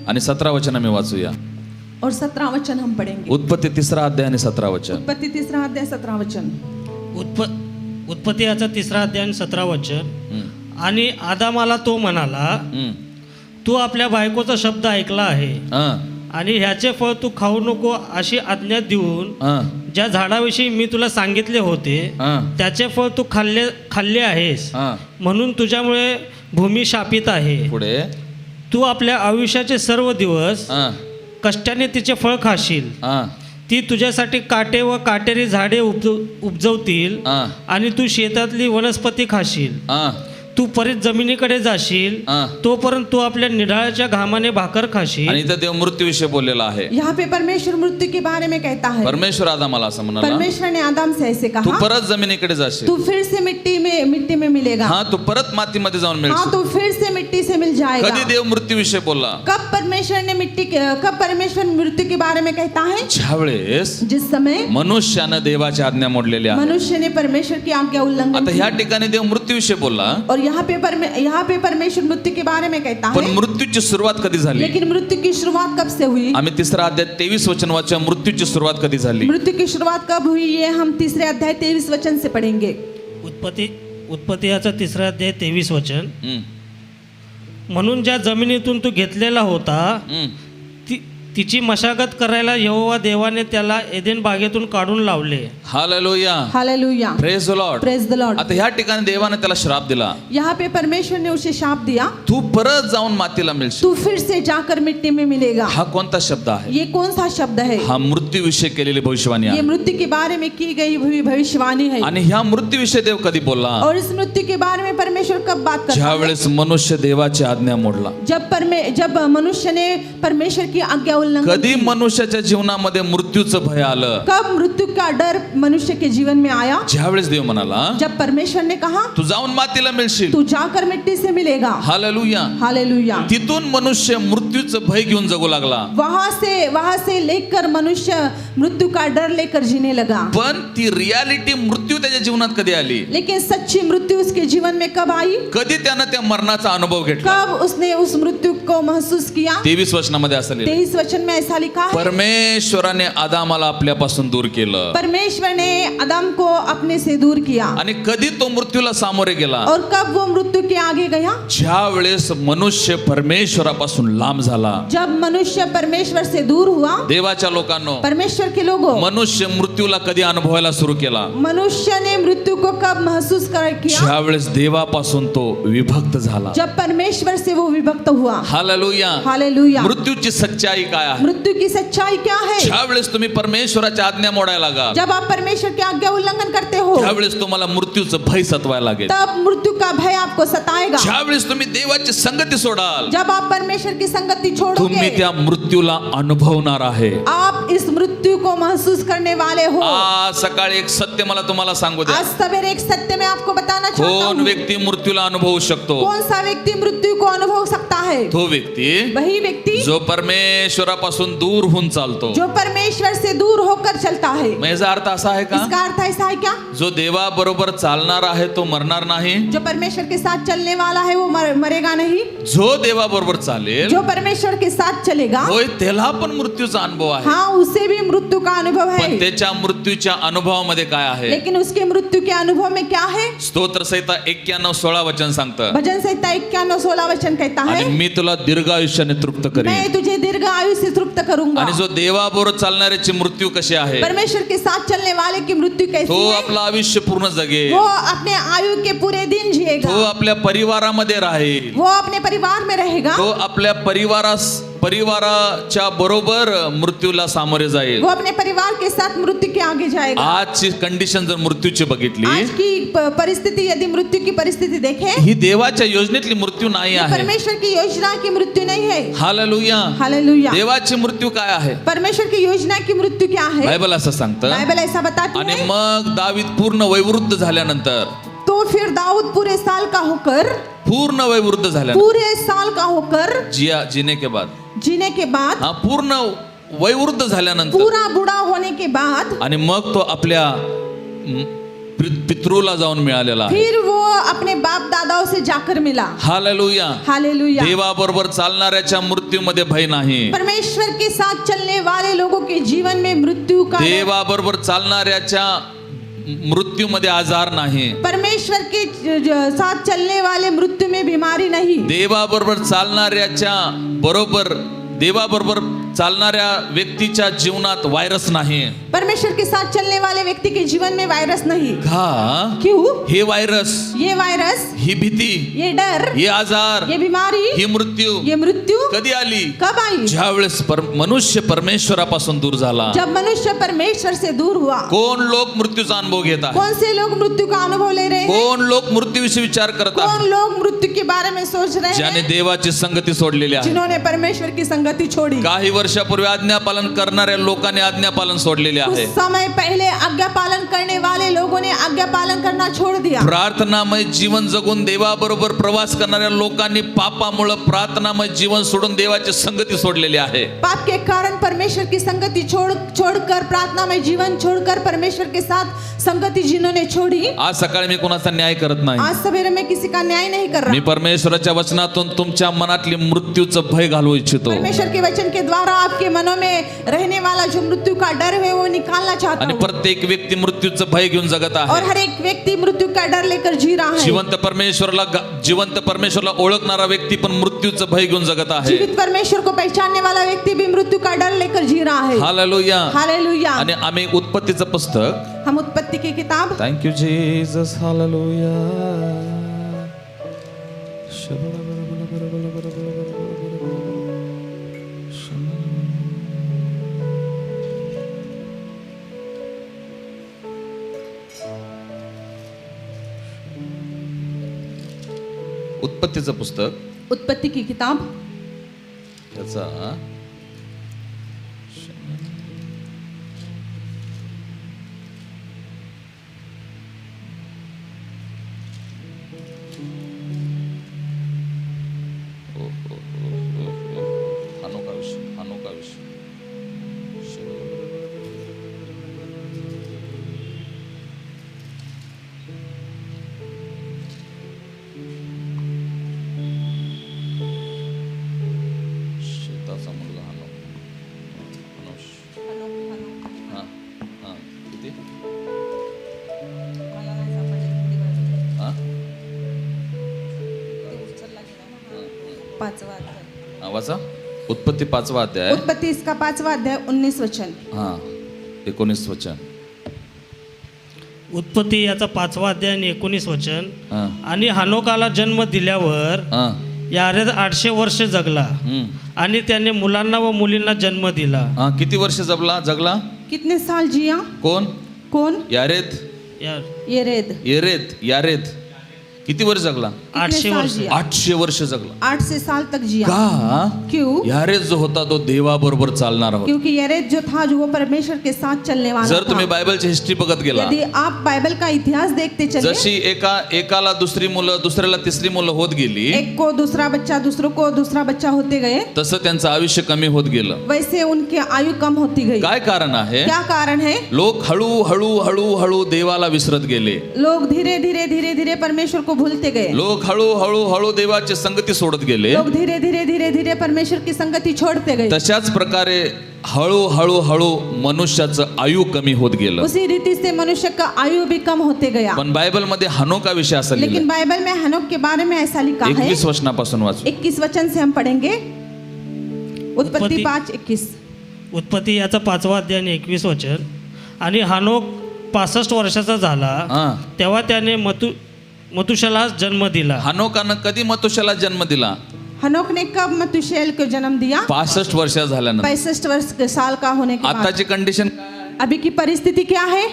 आणि 17 वचन आम्ही वाचूया. और 17 वचन हम पढ़ेंगे। उत्पत्ती 3रा अध्याय आणि 17 वचन. उत्पत्ति 3रा अध्याय 17 वचन। उत्पत्ती याचा 3रा अध्याय आणि 17 वचन. हम्म. आणि आदामाला तो म्हणाला, हम्म. तू आपल्या बायकोचा शब्द ऐकला आहे हा. आणि ह्याचे फळ तू खाऊ नको अशी आज्ञा देऊन हा. ज्या झाडाविषयी मी तुला सांगितले होते हा. त्याचे फळ तू खाल्ले आहेस, हा. म्हणून तुझ्यामुळे भूमी शापित आहे. पुढे. तू आपल्या आयुष्याचे सर्व दिवस हा. कष्टाने तिचे फळ खाशील. हा. ती तुझ्यासाठी काटे व काटेरी झाडे उपजवतील हा. आणि तू शेतातली वनस्पती खाशील. हा. तू परत जमिनीकडे जाशील हा. तोपर्यंत तू आपल्या निढाळाच्या घामाने भाकर खाशील. आणि इथं देव मृत्यूविषयी बोललेला आहे. यहाँ पे परमेश्वर मृत्यु के बारे में कहता है। परमेश्वर आदामाला असं म्हणाला, परमेश्वर ने आदम से ऐसे तू कहा, परत जमिनीकडे जाशील. तू फिर से मिट्टी में मिलेगा। हा. तू परत मातीमध्ये जाऊन हाँ, मिळशील. तू फिर से मिट्टी से मिल जाएगा। कधी देव मृत्यूविषयी बोलला, कब परमेश्वर मृत्यु के बारे में कहता है, ज्यावेळेस जिस समय मनुष्यानं देवाची आज्ञा मोडलेली आहे. मनुष्य ने परमेश्वर की आज्ञा उल्लंघन आता की। ह्या ठिकाणी देव मृत्यूविषयी बोलला, और यहाँ पे परमेश्वर मृत्यु के बारे में कहता पण है, मृत्यूची सुरुवात कधी झाली. लेकिन मृत्यु की शुरुआत कब से हुई। आम्ही 3रा अध्याय 23 वचन वाचूया. मृत्यूची सुरुवात कधी झाली. मृत्यु की शुरुआत कब हुई ये हम 3रे अध्याय 23 वचन से पढ़ेंगे। उत्पत्ती याचा 3रा अध्याय 23 वचन. हम्म. म्हणून ज्या जमिनीतून तू घेतलेला होता हम्म. तिची मशागत करायला यहोवा देवाने त्याला एदेन बागेतून काढून लावले. Hallelujah. Hallelujah. Praise the Lord. Praise the Lord. आता ह्या ठिकाणी देवाने त्याला श्राप दिला, यहाँ पे परमेश्वर ने उसे शाप दिया, तू परत जाऊन मातीला मिळशील. तू फिर से जाकर मिट्टी में मिलेगा। हा कोणता शब्द आहे. ये कौन सा शब्द है। हा मृत्यूविषयी केलेली भविष्यवाणी ये आहे. मृत्यु के बारे में की गई हुई भविष्यवाणी है। आणि ह्या मृत्यूविषयी देव कधी बोलला, और इस मृत्यु के बारे में परमेश्वर कब बात करता है, ज्यावेळेस मनुष्य देवाची आज्ञा मोडला. जब मनुष्य ने परमेश्वर की आज्ञा उल्लंघन कधी की। मनुष्याच्या जीवनामध्ये मृत्यूचं भय आलं? कब मृत्यु का डर मनुष्य के जीवन में आया? ज्यावेळेस देव म्हणाला जब परमेश्वर ने कहा तू जाऊन मातीला मिळशील. तू जाकर मिट्टी से मिलेगा। हालेलुया. हालेलुया। तिथून मनुष्य मृत्यूचं भय घेऊन जगू लागला. वहां से लेकर मनुष्य मृत्यू का डर लेकर जीने लगा। पण ती रियालिटी मृत्यू त्याच्या जीवनात कधी आली? लेकिन सच्ची मृत्यु उसके जीवन में कब आई? कधी त्यानं त्या मरणाचा अनुभव घेतला? कब उसने उस मृत्यु को महसूस किया? 23 वचनामध्ये असं लिहिलं, 23 वचन में ऐसा लिखा है, परमेश्वराने आदामाला आपल्यापासून दूर केलं. परमेश्वर ने आदम को अपने से दूर किया। आणि कधी तो मृत्यूला सामोरे गेला? और कब वो मृत्यू के आगे गया? ज्या वेळेस मनुष्य परमेश्वरापासून लांब झाला. जब मनुष्य परमेश्वर से दूर हुआ। देवाच्या लोकांनो, परमेश्वर के लोगों, मनुष्य मृत्यूला कधी अनुभवायला सुरू केला? मनुष्य ने मृत्यु को कब महसूस किया? ज्या वेळेस देवापासून तो विभक्त झाला. जब परमेश्वर से वो विभक्त हुआ। हालेलुया. हालेलुया। मृत्यूची सच्चाई काय आहे? मृत्यू की सच्चाई क्या है? ज्या वेळेस तुम्ही परमेश्वराच्या आज्ञा मोडायला लागा, जब आप परमेश्वर की आज्ञा उल्लंघन करते हो, त्यावेळेस तुम्हाला मृत्यूचं भय सतवायला लागेल. तब मृत्यू का भय आपको सताएगा। ज्या वेळेस तुम्ही देवाची संगती सोडाल, जब आप परमेश्वर की संगति छोड़ोगे, तुम्ही त्या मृत्यूला अनुभवणार आहे. आप इस मृत्यु को महसूस करने वाले हो। आज सकाळी एक सत्य मला तुम्हाला सांगू द्या. आज सवेरे एक सत्य मैं आपको बताना चाहता कोण हूँ। व्यक्ती मृत्यूला अनुभवू शकतो? कौन सा व्यक्ति मृत्यु को अनुभव सकता है? तो व्यक्ती वही व्यक्ति जो परमेश्वरापासून दूर होऊन चालतो. जो परमेश्वर से दूर होकर चलता है। मग याचा अर्थ असा आहे का इसका अर्थ ऐसा है क्या? जो देवाबरोबर चालणार आहे तो मरणार नाही? जो परमेश्वर के साथ चलने वाला है वो मरेगा नहीं। जो देवाबरोबर चालेल जो परमेश्वर के साथ चलेगा, होय त्याला पण मृत्यूचा अनुभव आहे. हाँ, उसे भी मृत्यु का अनुभव पण है। त्याच्या मृत्यूच्या अनुभवामध्ये काय आहे? लेकिन उसके मृत्यु के अनुभव में क्या है? स्तोत्र संहिता 91:16 वचन सांगतं, भजन संहिता 91:16 वचन कहता आणि है, मी तुला दीर्घ आयुष्याने तृप्त करीन. मैं तुझे दीर्घ आयु से तृप्त करूंगा। आणि जो देवाबरोबर चालणाऱ्याची मृत्यू कशी आहे? परमेश्वर के साथ चलने वाले की मृत्यु कैसी तो है? आपलं आयुष्य पूर्ण जगेल. वो अपने आयु के पूरे दिन तो जिएगा। आपल्या परिवारामध्ये राहील. वो अपने परिवार में रहेगा। तो आपल्या परिवाराच्या बरोबर मृत्यूला सामोरे जाईल. वो अपने परिवार के साथ मृत्यु के आगे जाएगा। आजची कंडिशन जर मृत्यूची बघितली, आज की परिस्थिति, यदि मृत्यु की परिस्थिति देखें, ही देवाच्या योजनेतली मृत्यू नाही आहे. परमेश्वर की योजना की मृत्यु नहीं है। हालेलुया. हालेलुया। देवाची मृत्यू काय आहे? परमेश्वर की योजना की मृत्यु क्या है? बायबल असं सांगतं. बाइबल ऐसा बताती आणि है। मग दावीद पूर्ण वयवृद्ध झाल्यानंतर, तो फिर दाऊद पूरे साल का होकर, पूर्ण वयवृद्ध झाल्यानंतर, पूरे साल का होकर जीने के बाद, जीने के बाद, हा पूर्ण वयवृद्ध झाल्यानंतर, पूरा बूढ़ा होने के बाद, आणि मग तो आपल्या पितृला जाऊन मिळालेला आहे. फिर वो अपने बाप दादाओं से जाकर मिला। हालेलुया. हालेलुया। देवाबरोबर चालणाऱ्याच्या मृत्यूमध्ये भय नाही. परमेश्वर के साथ चलने वाले लोगों के जीवन में मृत्यु का, देवाबरोबर चालणाऱ्याच्या मृत्यूमध्ये आजार नाही. परमेश्वर के साथ चलने वाले मृत्यु में बीमारी नहीं। देवाबरोबर चालणाऱ्या व्यक्तीच्या जीवनात व्हायरस नाही. परमेश्वर के साथ चलने वाले व्यक्ति के जीवन में वायरस नहीं। का? क्यों? हे व्हायरस, ये वायरस, ही भीती, ये डर, हे आजार, ये बीमारी, ही मृत्यू ये मृत्यु कधी आली? कब आई? ज्या वेळेस मनुष्य परमेश्वरापासून दूर झाला. जब मनुष्य परमेश्वर से दूर हुआ। कोण लोक मृत्यूचा अनुभव घेत आहे? कौन से लोग मृत्यू का अनुभव ले रहे हैं? कोण लोक मृत्यूविषयी विचार करत कौन आहे? लोग मृत्यू के बारे में सोच रहे ज्याने हैं? देवाची संगती सोडलेली आहे. जिन्होंने परमेश्वर की संगति छोड़ी। काही वर्षापूर्वी आज्ञापालन करणाऱ्या लोकांनी आज्ञापालन सोडलेले कुछ आहे. समय पहले आज्ञा पालन करने वाले लोगों ने आज्ञा पालन करना छोड़ दिया। प्रार्थनामय जीवन जगून देवाबरोबर प्रवास करणाऱ्या लोकांनी पापामुळे प्रार्थनामय जीवन सोडून देवाची संगती सोडलेली आहे. पाप के कारण परमेश्वर की संगति छोड़कर, प्रार्थना में जीवन छोड़कर परमेश्वर के साथ संगति जिन्होंने छोड़ी। आज सकाळी मी कोणाचा न्याय करत नाही. आज सवेरे में किसी का न्याय नहीं कर मी रहा। परमेश्वराच्या वचनातून तुमच्या मनातली मृत्यूचं भय घालवू इच्छितो. परमेश्वर के वचन के द्वारा आपके मनों में रहने वाला जो मृत्यु का डर है वो निकालना चाहता आणि हूँ। प्रत्येक व्यक्ती मृत्यूचं भय घेऊन जगत और आहे. हर एक व्यक्ति मृत्यू का डर लेकर जी रहा है। जिवंत परमेश्वरला ओळखणारा व्यक्ती पण मृत्यूचं भय घेऊन जगत आहे. जीवित परमेश्वर को पहचानने वाला व्यक्ति भी मृत्यू का डर लेकर जी रहा है। हालेलुया. हालेलुया। आणि आम्ही उत्पत्तीचं पुस्तक, हम उत्पत्ति की किताब, थँक्यू जीसस, हालेलुया, उत्पत्तीचं पुस्तक, उत्पत्ति की किताब, त्याचा 5वां अध्याय। वाचा उत्पत्ती 5वा अध्याय उत्पत्ति इसका 5वां अध्याय 19 वचन। हा 19 वचन उत्पत्ती याचा 5वा अध्याय आणि 19 वचन. हा आणि हनोकाला जन्म दिल्यावर हा यारेद 800 वर्ष जगला आणि त्याने मुलांना व मुलींना जन्म दिला. हा किती वर्ष जगला कितने साल जिया? कोण? कौन? यारेद येरेद। यारेद किती वर्ष जगला? 800 वर्ष. 800 वर्ष जगला. 800 साल तक जिया। का? क्यों? यारेद जो होता तो देवाबरोबर चालणार होता. क्योंकि येरेद जो था जो वो परमेश्वर के साथ चलने वाला जर था। तुम्ही बायबलची हिस्ट्री बघत गेला, यदि आप बाइबल का इतिहास देखते चले, जशी एकाला दुसरी मुलं, दुसऱ्याला तिसरी मुलं होत गेली, एक को दूसरा बच्चा, दूसरों को दूसरा बच्चा होते गए, तसं त्यांचं आयुष्य कमी होत गेलं. वैसे उनकी आयु कम होती गई। काय कारण आहे? क्या कारण है? लोक हळू देवाला विसरत गेले. लोग धीरे धीरे परमेश्वर को भूलते गए। लोक हळू देवाची संगती सोडत गेले. लोग धीरे धीरे परमेश्वर की संगति छोड़ते गए। तशाच प्रकारे हळू मनुष्याचं आयु कमी होत गेलं. उसी रीति से मनुष्य का आयु भी कम होते गया। पण बायबल मध्ये हनोका विषय असा लेकिन लिहिलाय. बाइबल में हनोक के बारे में ऐसा लिखा है। 21 वचनापासून वाचू. 21 वचन से हम पढ़ेंगे। उत्पत्ति 5:21। उत्पत्ती याचा 5वा अध्याय आणि 21 वचन. आणि हनोक 65 वर्षाचा झाला हा. तेव्हा त्याने मतुशलास जन्म दिला. हनोकानं कधी मतुशाला जन्म दिला? हनोक ने कब मतुशेल को जन्म दिया? 65 वर्ष झाल्यानंतर. 65 वर्ष के साल का होने के बाद। आताची कंडिशन अभी की परिस्थिति क्या है?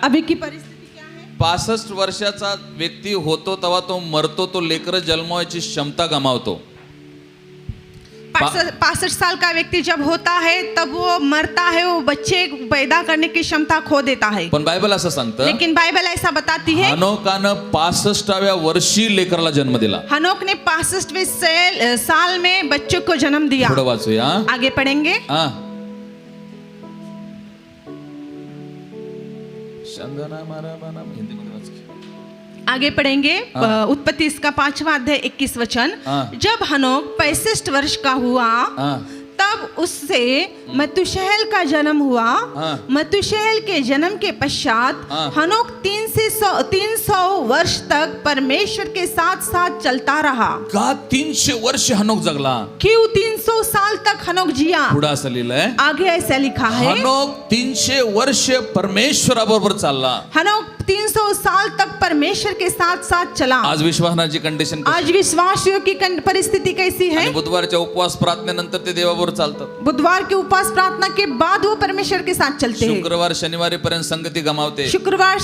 अभी की परिस्थिति क्या है? 65 वर्षाचा व्यक्ती होतो तेव्हा तो मरतो, तो लेकरं जन्माची क्षमता गमावतो. 65 साल का व्यक्ति जब होता है तब वो मरता है, वो बच्चे पैदा करने की क्षमता खो देता है। पण बायबल असं सांगतं, लेकिन बाइबल ऐसा बताती है, हनोकानं 65व्या वर्षी लेकराला जन्म दिला. हनोक ने 65वें साल में बच्चों को जन्म दिया। पुढे वाचूया. आगे पढ़ेंगे। हा हिंदीमध्ये वाच. आगे पढ़ेंगे। उत्पत्ति इसका 5वां अध्याय 21 वचन। हाँ। जब हनोक 65 वर्ष का हुआ हा तब उससे मतुशेल का जन्म हुआ। हाँ। मतुशेल के जन्म के पश्चात हाँ। हनोक 300 वर्ष तक परमेश्वर के साथ साथ चलता रहा। का 300 वर्ष हनोक जगला? क्यों 300 साल तक हनोक जिया? पुढे असं लिहिलंय, आगे ऐसा लिखा है, हनोक 300 वर्ष परमेश्वराबरोबर चालला. हनोक 300 साल तक परमेश्वर के साथ साथ चला। आज विश्वासाची कंडिशन आज विश्वासियों की परिस्थिति कैसी है? बुधवारच्या उपवास प्रार्थनेनंतर ते देवाबरोबर चालतात. बुधवार के उपवास प्रार्थना के बाद वो परमेश्वर के साथ चलते हैं। शुक्रवार शनिवारी पर्यंत संगती गमावते. शुक्रवार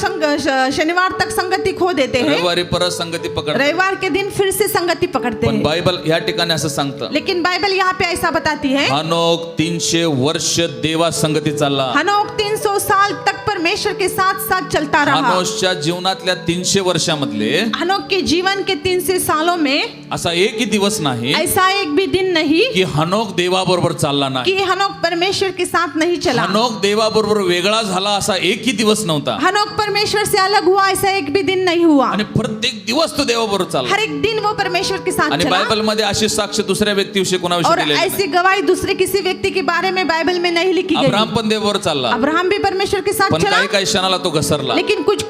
शनिवार तक संगति खो देते हैं। रविवारी परत संगती पकडते. रविवार के दिन फिर से संगति पकड़ते पण हैं। बायबल या ठिकाणी असं सांगतं, लेकिन बाइबल यहाँ पे ऐसा बताती है, हनोक 300 वर्ष देवा संगती चालला. हनोक 300 साल तक परमेश्वर के साथ साथ चलता रहा। हनोकच्या जीवनातल्या 300 वर्षामधले हनोक के जीवन के 300 सालों में असा एकही दिवस नाही ऐसा एक भी दिन नहीं की हनोक देवाबरोबर चालला नाही. कि हनोक परमेश्वर के साथ नहीं चला। हनोक देवाबरोबर वेगळा झाला असा एकही दिवस नव्हता. हनोक परमेश्वर से अलग हुआ ऐसा एक भी दिन नहीं हुआ। आणि प्रत्येक दिवस तो देवाबरोबर चालला. हर एक दिन वो परमेश्वर के साथ आणि चला। बायबल मध्ये अशी साक्ष दुसऱ्या व्यक्तीविषयी और कोणाविषयी दिलेली नाही. ऐसी गवाही दूसरे किसी व्यक्ति के बारे में बाइबल में नहीं लिखी गई। अब्राहम पण देवाबरोबर चालला, अब्राहम भी परमेश्वर के साथ पण चला, काही क्षणाला तो घसरला. लेकिन कुछ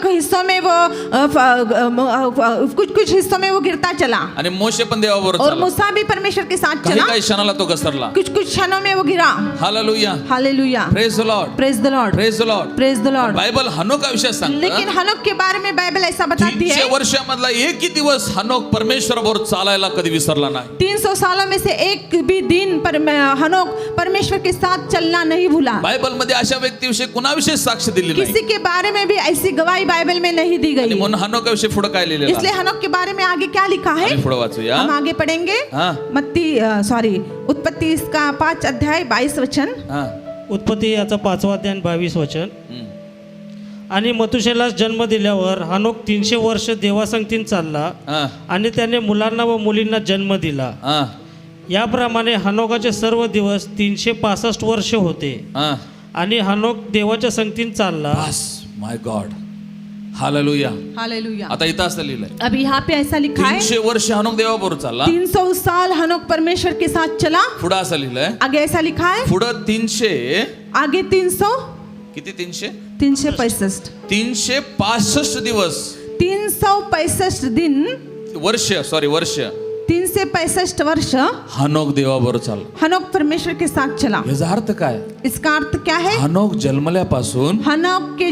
हिस्सों में वो कुछ हिस्सों में वो गिरता चला। आणि मोशे पण देवाबरोबर और चालला, मूसा भी परमेश्वर के साथ चला, काही क्षणाला तो घसरला. कुछ क्षणों में वो गिरा। Hallelujah, hallelujah, praise the Lord, praise the Lord, praise the Lord. Praise the Lord. Bible हनोका विषय लेकिन सांगतं, हनोक के बारे में बाइबल ऐसा बताती 300 है, वर्षामधला एकही दिवस हनोक परमेश्वराबरोबर चालायला कधी विसरला नाही. 300 सालों में से एक भी दिन हनोक परमेश्वर के साथ चलना नहीं भूला। बायबल मध्ये अशा व्यक्तीविषयी कुणाविषयी साक्ष दिली नाही. किसी के बारे में भी ऐसी गवाही बाइबल में नहीं दी आणि गई। म्हणून हनोकाविषयी पुढे काय लिहिलेलं इसलिए आहे? हनोक के बारे में आगे क्या लिखा है, आम्ही पुढे वाचूया. हम आगे पढ़ेंगे। हाँ। उत्पत्ति इसका 5 अध्याय 22 वचन। हा. उत्पत्ती याचा 5वा अध्याय आणि 22 वचन. हम्म. आणि मतुशेलास जन्म दिल्यावर हनोक 300 वर्ष देवासंगतीन चालला हा. आणि त्याने मुलांना व मुलींना जन्म दिला. हा. याप्रमाणे हनोकाचे सर्व दिवस 365 वर्ष होते. हा. आणि हनोक देवाच्या संगतीन चालला. बस माय गॉड, हालेलुया. हालेलुया। आता इथं असं लिहिलंय, अब यहाँ पे ऐसा लिखा है, 300 वर्ष हनोक देवाबरोबर चालला. 300 साल हनोक परमेश्वर के साथ चला। पुढे असं लिहिलंय, आगे ऐसा लिखा है, पुढं 300 आगे 300 किती 300 365 365 दिवस 365 दिन वर्ष 365 365 वर्ष हनोक देवाबरोबर चालला. हनोक परमेश्वर के साथ चला. याचा अर्थ काय? इसका अर्थ क्या है? हनोक जन्मल्यापासून हनोक के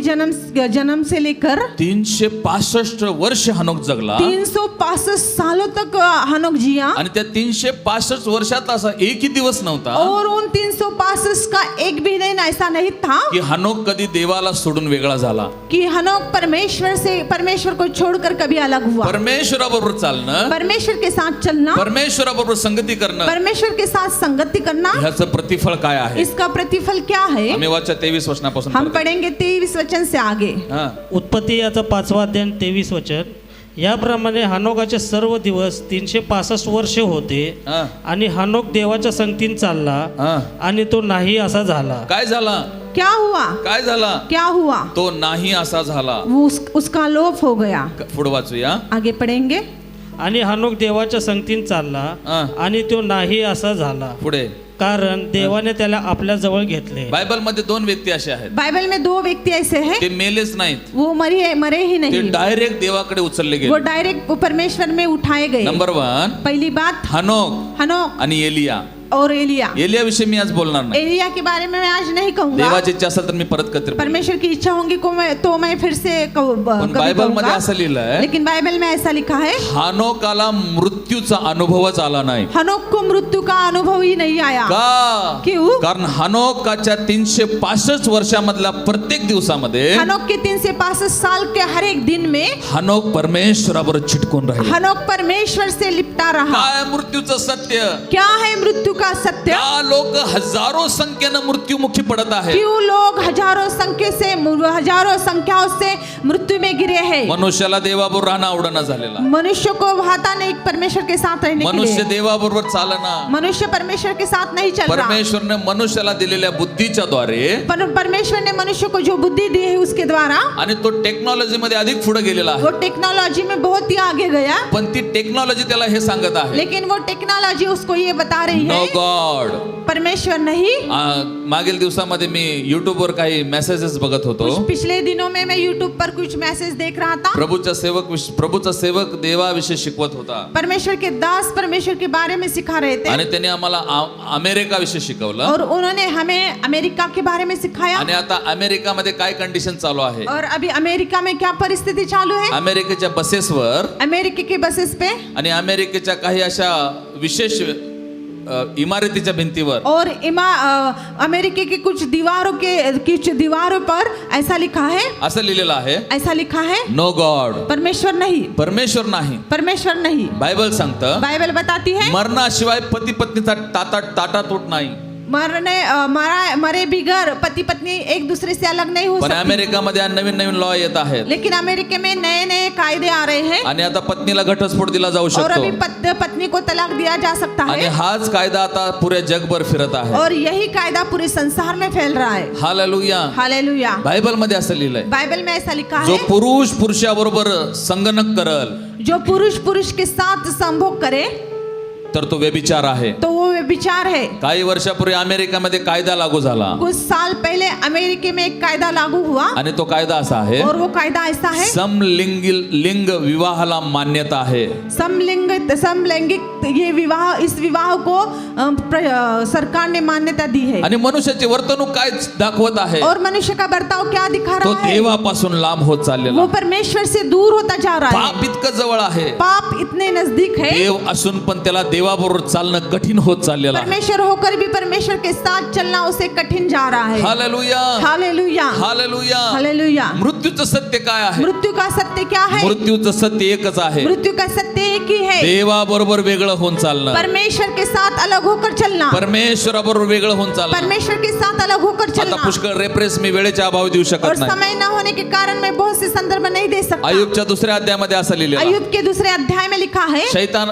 जन्म से लेकर 365 वर्ष हनोक जगला 365 सालों तक हनोक जिया. आणि त्या 365 वर्षात असा एकही दिवस नव्हता और उन 365 का एक भी दिन ऐसा नहीं था की हनोक कधी देवाला सोडून वेगळा झाला. कि हनोक परमेश्वर को छोड़कर कभी अलग हुआ. परमेश्वराबरोबर चालणं, परमेश्वर के साथ चलना, परमेश्वराबरोबर संगती करणं, परमेश्वर के साथ संगति करना, ह्याचं प्रतिफळ काय आहे? इसका प्रतिफल क्या है? आम्ही वाचा 23 वचनापासून हम पढतो. पढ़ेंगे 23 वचन से आगे. हा. उत्पत्ती याचा 5वा अध्याय 23 वचन. याप्रमाणे हनोकाचे सर्व दिवस 365 वर्ष होते हा. आणि हनोक देवाच्या संगतीन चालला हा. आणि तो नाही असा झाला. काय झाला? क्या हुआ? काय झाला? क्या हुआ? तो नाही असा झाला. वो उसका लोप हो गया. पुढे वाचूया. आगे पढ़ेंगे. आणि हनोक देवाच्या संगतीन चालला हा. आणि तो नाही असा झाला, पुढे कारण देवाने त्याला आपल्या जवळ घेतले. बायबल मध्ये 2 व्यक्ती असे आहेत. बाइबल में 2 व्यक्ति ऐसे हैं, ते मेलेच नाहीत, वो मरे ही ते नहीं, डायरेक्ट देवाकडे उचलले वो गेले. डायरेक्ट परमेश्वर में उठाए गए. नंबर 1 पहली बात हनोक हनोक आणि एलिया. और एलिया. एलिया विषयी मी आज बोलणार नाही. एलिया के बारे में मैं आज नहीं कहूंगा. देवाची इच्छा असेल तर मी परत कधीतरी बोलेन. परमेश्वर की इच्छा होगी तो मैं फिर से पण कभी बायबल मध्ये कहूंगा. असं लिहिलंय, लेकिन बाइबल में ऐसा लिखा है, हनोकाला मृत्यूचा अनुभवच आला नाही. हनोक को मृत्यू का अनुभव ही नहीं आया. का? क्यों? कारण हनोकाच्या 365 वर्षामधल्या प्रत्येक दिवसामध्ये हनोक के 365 साल के हर एक दिन में हनोक परमेश्वराबरोबर चिटकून राहिले. हनोक परमेश्वर से लिपटा रहा. काय मृत्यूचं सत्य? क्या है मृत्यू का सत्य? त्या लोक हजारो संख्येनं मृत्युमुखी पडत आहेत. क्यों लोग हजारों संख्याओं से मृत्यू में गिरे हैं? मनुष्याला देवाबरोबर राहणं आवडणं झालेला. मनुष्य को भाता नहीं परमेश्वर के साथ रहने के मनुष्य लिए. देवाबरोबर चालना. मनुष्य परमेश्वर के साथ नहीं चल रहा. परमेश्वरने मनुष्याला दिलेल्या बुद्धीच्या द्वारे परमेश्वर ने मनुष्य को जो बुद्धि दी है उसके द्वारा आणि तो टेक्नॉलॉजी मध्ये अधिक पुढे गेलेला वो आहे. टेक्नोलॉजी में बहुत ही आगे गया. पण ती टेक्नॉलॉजी त्याला हे सांगत आहे, लेकिन वो टेक्नोलॉजी उसको ये बता रही नो है, गॉड. परमेश्वर नहीं. मागील दिवसामध्ये मी YouTube वर काही मेसेजेस बघत होतो. पिछले दिनों में मैं YouTube पर कुछ मैसेज देख रहा था. प्रभूचा सेवक देवाविषयी शिकवत होता परमेश्वर के दास परमेश्वर के बारे में सिखा रहे थे. आणि त्याने आम्हाला अमेरिका विषयी शिकवलं. और उन्होंने हमें अमेरिका के बारे में सिखाया. आणि आता अमेरिकामध्ये काय कंडिशन चालू आहे? और अभी अमेरिका में क्या परिस्थिति चालू है? अमेरिकेच्या बसेसवर अमेरिका के बसेस पे आणि अमेरिकेच्या काही अशा विशेष इमारतीच्या भिंतीवर और अमेरिका की कुछ दीवारों पर ऐसा लिखा है, असं लिहिलेलं आहे, ऐसा लिखा है, नो गॉड. परमेश्वर नहीं, परमेश्वर नाही. परमेश्वर नहीं. बायबल सांगतं बाइबल बताती है मरणाशिवाय पती पत्नीचा ताटातूट नाही. मरे बिगर पति पत्नी एक दूसरे से अलग नहीं हो पण सकती. अमेरिकामध्ये नवीन लॉ येत आहेत लेकिन अमेरिका में नए कायदे आ रहे हैं. आणि आता पत्नीला घटस्फोट दिला जाऊ और शकतो. अभी पत्नी को तलाक दिया जा सकता आणि है. हाच कायदा आता पुऱ्या जगभर फिरत आहे. और यही कायदा पूरे संसार में फैल रहा है. हालेलुया. हालेलुया. बायबल मध्ये असं लिहिलंय, बाइबल में ऐसा लिखा जो है, पुरुषाबरोबर संगनक करल जो पुरुष के साथ संभोग करे तर तो व्यभिचार आहे. तो वो व्यभिचार है. काही वर्षापूर्वी अमेरिकामध्ये कायदा लागू झाला कुछ साल पहले अमेरिका में एक कायदा लागू हुआ. आणि तो कायदा असा आहे, और वो कायदा ऐसा है, समलिंग विवाहाला मान्यता आहे. समलैंगिक ये इस विवाह को सरकार ने मान्यता दी है. आणि मनुष्याची वर्तणूक काय दाखवत आहे? और मनुष्य का बर्ताव क्या दिखा तो रहा है? देवापासून लांब होत चाललेला. वो परमेश्वर से दूर होता जा रहा है. पाप इतकं जवळ आहे, पाप इतने नजदीक है. देव असून पण त्याला देवाबरोबर चालणं कठीण होत चाललेलं आहे. परमेश्वर होकर भी परमेश्वर के साथ चलना उसे कठिन जा रहा है. हालेलुया. हालेलुया. हालेलुया. हालेलुया. मृत्यूचं सत्य काय आहे? मृत्यू का सत्य क्या है? मृत्यूचं सत्य एकच आहे, मृत्यू का सत्य एक ही है, देवाबरोबर वेगळं होऊन चालणं. परमेश्वर के साथ अलग होकर चलना. परमेश्वराबरोबर वेगळं होऊन चालणं. परमेश्वर के साथ अलग होकर आता चलना. पुष्कळ रेफरन्स मी वेळेच्या अभावी देऊ और शकत नाही. समय न होने के कारण मैं बहुत से संदर्भ नहीं दे सकता. अय्यूबच्या दुसऱ्या अध्यायामध्ये असं लिहिलेलं आहे, अय्यूब के दूसरे अध्याय में लिखा है,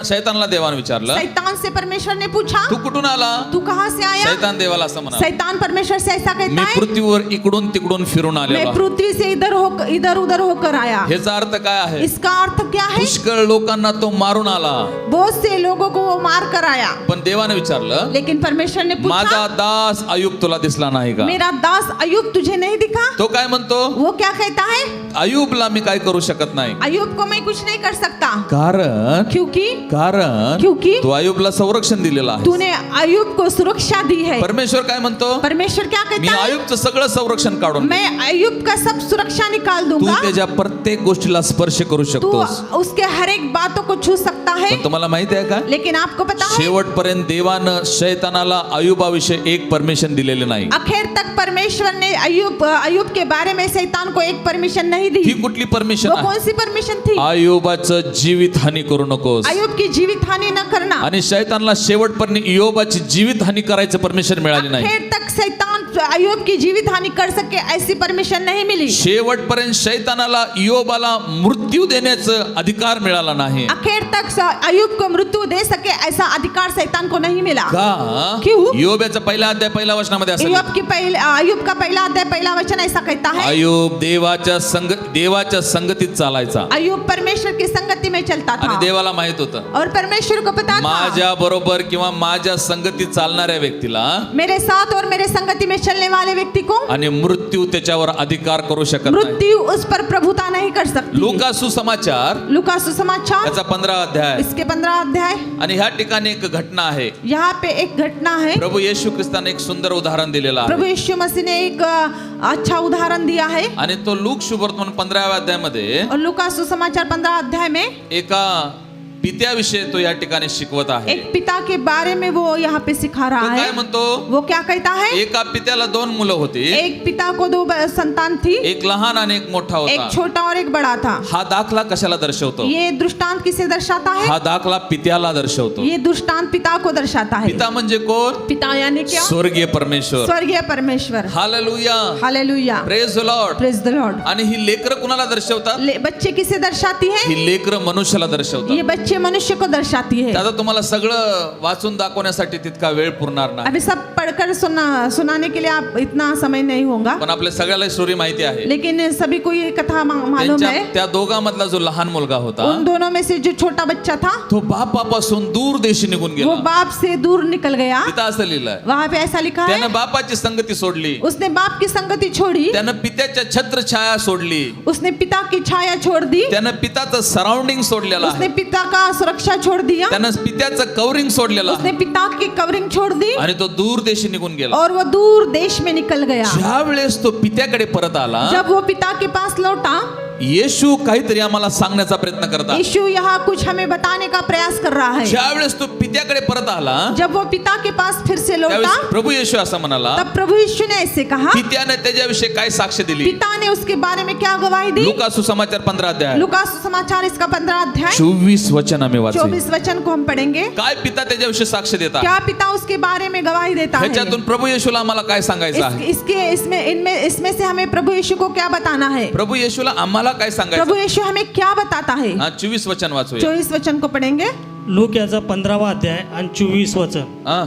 शैतानला देवाने विचारलं, शैतान से परमेश्वर ने पूछा, तू कुठून आला? तू कहाँ से आया? शैतान देवाला असं म्हणाला, शैतान परमेश्वर से ऐसा मी कहता है, पृथ्वीवर इकडून तिकडून फिरून मैं आलेला. पृथ्वी से इधर उधर होकर आया. ह्याचा अर्थ काय आहे? इसका अर्थ क्या है? पुष्कळ लोकांना तो मारून आला. बहुत से लोगों को वो मार कर आया. पण देवाने विचारलं, लेकिन परमेश्वर ने माझा पूछा, दास अयुब तुला दिसला नाही का? मेरा दास अयुब तुझे नहीं दिखा? तो काय म्हणतो, वो क्या कहता है? अयुबला मी काय करू शकत नाही. अयुब को मैं कुछ नहीं कर सकता. कारण क्योंकि तू अयुबला संरक्षण दिलेलं आहे. तूने अयुब को सुरक्षा दी है. परमेश्वर काय म्हणतो, परमेश्वर क्या मी कहता है? अयुबचं सगळं संरक्षण काढून मैं अयुब का सब सुरक्षा निकाल तू दूंगा. त्याच्या प्रत्येक गोष्टीला स्पर्श करू तू शकतोस. उसके हर एक बातों को छू सकता है. पण तुम्हाला माहिती आहे का, लेकिन आपको पता है, शेवटपर्यंत देवानं शैतानाला अयुबाविषयी एक परमिशन दिलेले नाही. आखिर तक परमेश्वर ने अयुब के बारे में शैतान को एक परमिशन नहीं दी. ही कुठली परमिशन वो आहे? कौन सी परमिशन थी? अयुबाचं जीवित हानी करू नकोस. अयुब की जीवित हानि न करना. आणि शैतानला शेवटपर्यंत योबाची जीवित हानी करायचं परमिशन मिळाली नाही. आखिर तक शैतान अयुब की जीवित हानि कर सके ऐसी परमिशन नहीं मिली. शेवटपर्यंत शैतानाला योबाला मृत्यू देण्याचं अधिकार मिळाला नाही. आखिर तक अयुब को मृत्यू दे सके ऐसा अधिकार शैतान को नहीं मिला. का? क्यों? योबाचा पहिला अध्याय पहिल्या वचनामध्ये असं अयुब का पहला अध्याय पहला वचन ऐसा कहता है, अयुब देवाच्या संगतीत चालायचा अयुब परमेश्वर की संगति में चलता आणि था. देवाला माहित होतं, और परमेश्वर को पता था, माझ्या बरोबर किंवा माझ्या संगतीत चालणाऱ्या व्यक्तीला मेरे साथ और मेरे संगति में चलने वाले व्यक्ति को आणि मृत्यू त्याच्यावर अधिकार करू शकत नाही. मृत्यू उस पर प्रभुता नहीं कर सकती. लूका सुसमाचार लूका सुसमाचार त्याचा 15 अध्याय इसके 15 अध्याय. आणि ह्या ठिकाणी एक घटना आहे. यहाँ पे एक घटना है. प्रभु येशू ख्रिस्ताने एक सुंदर उदाहरण दिलेलं प्रभु आहे यीशु मसीह ने एक अच्छा उदाहरण दिया है. आणि तो लूक शुभवर्तमान 15व्या अध्यायामध्ये और लूका सुसमाचार 15 अध्याय में एका पित्याविषयी तो या ठिकाणी शिकवत आहे. एक पिता के बारे में वो यहाँ पे सिखा तो रहा काय है. म्हणतो, वो क्या कहता है? एका पित्याला 2 मुलं होती, एक पिता को 2 संतान थी, एक लहान आणि एक मोठा एक होता. छोटा और एक बड़ा था. हा दाखला कशाला दर्शवतो? ये दृष्टांत किसे दर्शाता है? हा दाखला पित्याला दर्शवतो. ये दृष्टांत पिता को दर्शाता है. पिता म्हणजे कोण? पिता यानी क्या? स्वर्गीय परमेश्वर. स्वर्गीय परमेश्वर. Hallelujah, hallelujah, praise the Lord. Praise the Lord. आणि ही लेकरं कुणाला दर्शवतात? बच्चे किसे दर्शाती है? ही लेकरं मनुष्याला ये दर्शवतात. बच्चे मनुष्य को दर्शाती है. आता तुम्हाला सगळं वाचून दाखवण्यासाठी तितका वेळ पुरणार नाही, अभी सब पढ़कर सुनाने के लिए आप इतना समय नहीं होगा. पण आपल्या सगळ्याला स्टोरी माहिती आहे. लेकिन सभी को ये कथा मालूम त्यांच्या है. त्या दोघांमधला जो लहान मुलगा होता, उन दोनों में से जो छोटा बच्चा था, तो बापापासून दूर देशी निघून वो गेला. बाप से दूर निकल गया. तिथं असं लिहिलंय, वहाँ पे ऐसा लिखा है, त्यानं बापाची संगती सोडली, उसने बाप की संगति छोड़ी, त्यानं पित्याच्या छत्रछाया सोडली, उसने पिता की छाया छोड़ दी, त्यानं पिताचं सराउंडिंग सोडलेलं उसने आहे, पिता का सुरक्षा छोड़ दिया, त्यानं पित्याचं कवरिंग सोडलेलं उसने आहे पिता की कवरिंग छोड़ दी, आणि तो दूर देशी निघून गेला. और वो दूर देश में निकल गया. ज्या वेळेस तो पित्याकडे परत आला, जब वो पिता के पास लौटा, येशू काहीतरी आम्हाला सांगण्याचा प्रयत्न करतात. यीशु यहाँ कुछ हमें बताने का प्रयास कर रहा है. ज्या वेळेस तो पित्याकडे परत आला, जब वो पिता के पास फिर से लौटा, त्यावेळेस प्रभू येशू असं म्हणाला, तब प्रभु यीशु ने ऐसे कहा, पित्याने त्याच्याविषयी काय साक्ष दिली? पिता ने उसके बारे में क्या गवाही दी? लूका सुसमाचार 15 अध्याय लूका सुसमाचार इसका 15 अध्याय 24 वचन आम्ही वाचू. 24 वचन को हम पढ़ेंगे. काय पिता त्याच्याविषयी साक्ष देतात? क्या पिता उसके बारे में गवाही देता है? ह्याच्यातून प्रभू येशूला आम्हाला काय सांगायचं आहे? इसमें से हमें प्रभु यीशु को क्या बताना है? प्रभू येशूला आम्हाला काय सांगायचं? प्रभु यीशु हमें क्या बताता है? 24 वचन वाचूया. 24 वचन को पढ़ेंगे. लूक याचा 15वा अध्याय आणि 24 वचन. हा.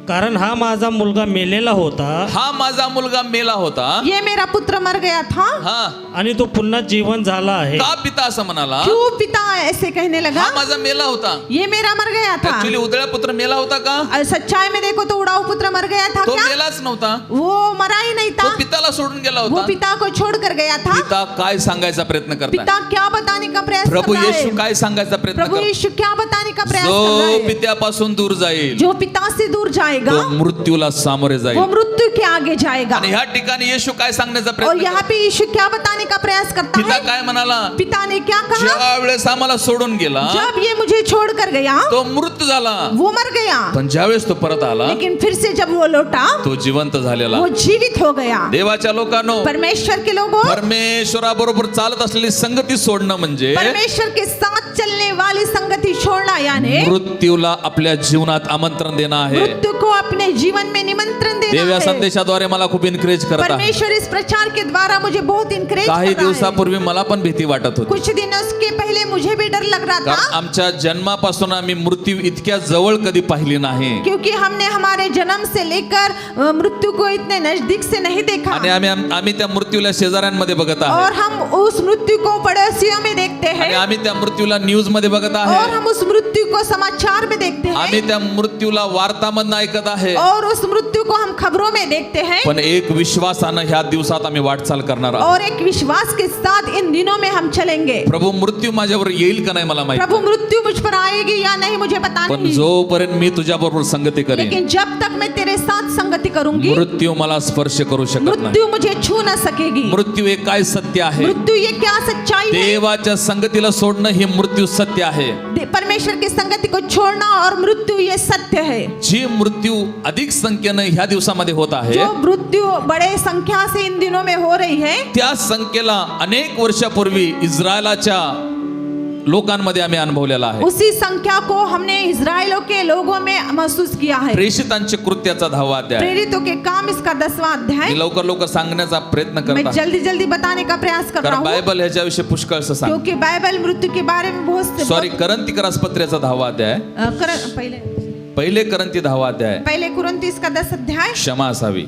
कारण हा माझा मुलगा मेलेला होता हा माझा मुलगा मेला होता, ये मेरा पुत्र मर गया था, हा. आणि तो पुन्हा जीवन झाला आहे. का पिता असं म्हणाला? क्यों पिता ऐसे कहने लगा? हा माझा मेला होता. ये मेरा मर गया था. ऍक्च्युली उदळा पुत्र मेला होता का? सच्चाई में देखो तो उड़ाऊ पुत्र मर गया था तो क्या? मेलाच नव्हता, वो मरा ही नहीं तो था. पिताला सोडून गेला वो होता. पिता को छोड़ कर गया था. पिता काय सांगायचा प्रयत्न करताय? पिता क्या बताने का प्रयास प्रभू कर रहा येशू है? काय सांगायचा प्रयत्न प्रभु करतो? यीशु क्या बताने का प्रयास कर जो रहा है? पित्यापासून दूर जाईल, जो पिता से दूर जाएगा, तो मृत्यूला सामोरे वो जाईल. मृत्यू के आगे जाएगा. आणि ह्या ठिकाणी येशू काय सांगण्याचा और प्रयत्न यहाँ करतो? पे यीशु क्या बताने का प्रयास करता पिता है? काय म्हणाला? पिता ने क्या कहा? ज्या वेळेस आम्हाला सोडून गेला, जब ये मुझे छोड़ कर गया, तो मृत्यू झाला, वो मर गया. पण ज्यावेळेस तो परत आला, लेकिन फिर से जब वो लौटा, तो जिवंत झालेला. वो जीवित हो गया. देवाच्या लोकांनो, परमेश्वर के लोगों, परमेश्वराबरोबर चालत असलेली संगती सोडणं म्हणजे परमेश्वर के साथ चलने वाली संगति छोड़ना, यानी मृत्यूला आपल्या जीवनात आमंत्रण देणं आहे. मृत्यू को अपने जीवन में निमंत्रण देना देव या है. संदेशाद्वारे मला खूप इनकरेज करत आहे. परमेश्वर इस प्रचार के द्वारा मुझे बहुत इनकरेज काही कर रहा है. दिवसापूर्वी मला पण भीती वाटत होती. कुछ दिनों के पहले मुझे भी डर डर लग रहा कारण था, आमच्या जन्मापासून आम्ही मृत्यू इतक्या जवळ कधी पाहिली नाही क्योंकि हमने हमारे जन्म से लेकर मृत्यू को इतने नजदीक से नहीं देखा, आणि आम्ही त्या मृत्यूला शेजाऱ्यांमध्ये बघत और आहे हम उस मृत्यु को पड़ोसियों में देखते आणि हैं, आम्ही त्या मृत्यूला न्यूज मध्ये बघत और आहे हम उस मृत्यु को समाचार में देखते आम्ही हैं, त्या मृत्यूला वार्तामधनं ऐकत आहे और उस मृत्यु को हम खबरों में देखते हैं, पण एक विश्वासानं ह्या दिवसात आम्ही वाटचाल करणार आहोत. और एक विश्वास के साथ इन दिनों में हम चलेंगे. प्रभू मृत्यू माझ्यावर येईल का नाही मला माहिती प्रभु मृत्यु मुझ पर आएगी या नहीं मुझे पता पण नहीं, जोपर्यंत मी तुझ्या बरोबर संगती करेन लेकिन जब तक मैं तेरे साथ संगति करूंगी, मृत्यू मला स्पर्श करू शकत नाही. मृत्यु मुझे छू न सकेगी. मृत्यू हे काय सत्य आहे मृत्यु ये क्या सच्चाई है? देवाच्या संगतीला सोडणं हे मृत्यू सत्य आहे. परमेश्वर की संगति को छोड़ना और मृत्यु ये सत्य है. जी मृत्यू अधिक संख्येनं ह्या दिवसामध्ये होत आहे जो मृत्यु बड़े संख्या से इन दिनों में हो रही है, त्या संख्येला अनेक वर्षापूर्वी इस्रायलाच्या लोकांमध्ये आम्ही अनुभवलेला आहे. उसी संख्या को हमने इजराइलों के लोगों में महसूस किया है. प्रेषितांचे कृत्याचा 10वा अध्याय. प्रेरितों के काम इसका 10वां अध्याय. मी लवकर लवकर सांगण्याचा प्रयत्न करत मैं आहे जल्दी जल्दी बताने का प्रयास कर रहा कारण हूँ, बायबल ह्याच्याविषयी पुष्कळसं सांग. क्योंकि बाइबल मृत्यु के बारे में बहुत सॉरी करंतिकरास पत्र्याचा 10वा अध्याय. पहिले करंती 10वा अध्याय. पहले कुरिन्थियों का 10 अध्याय, क्षमा असावी.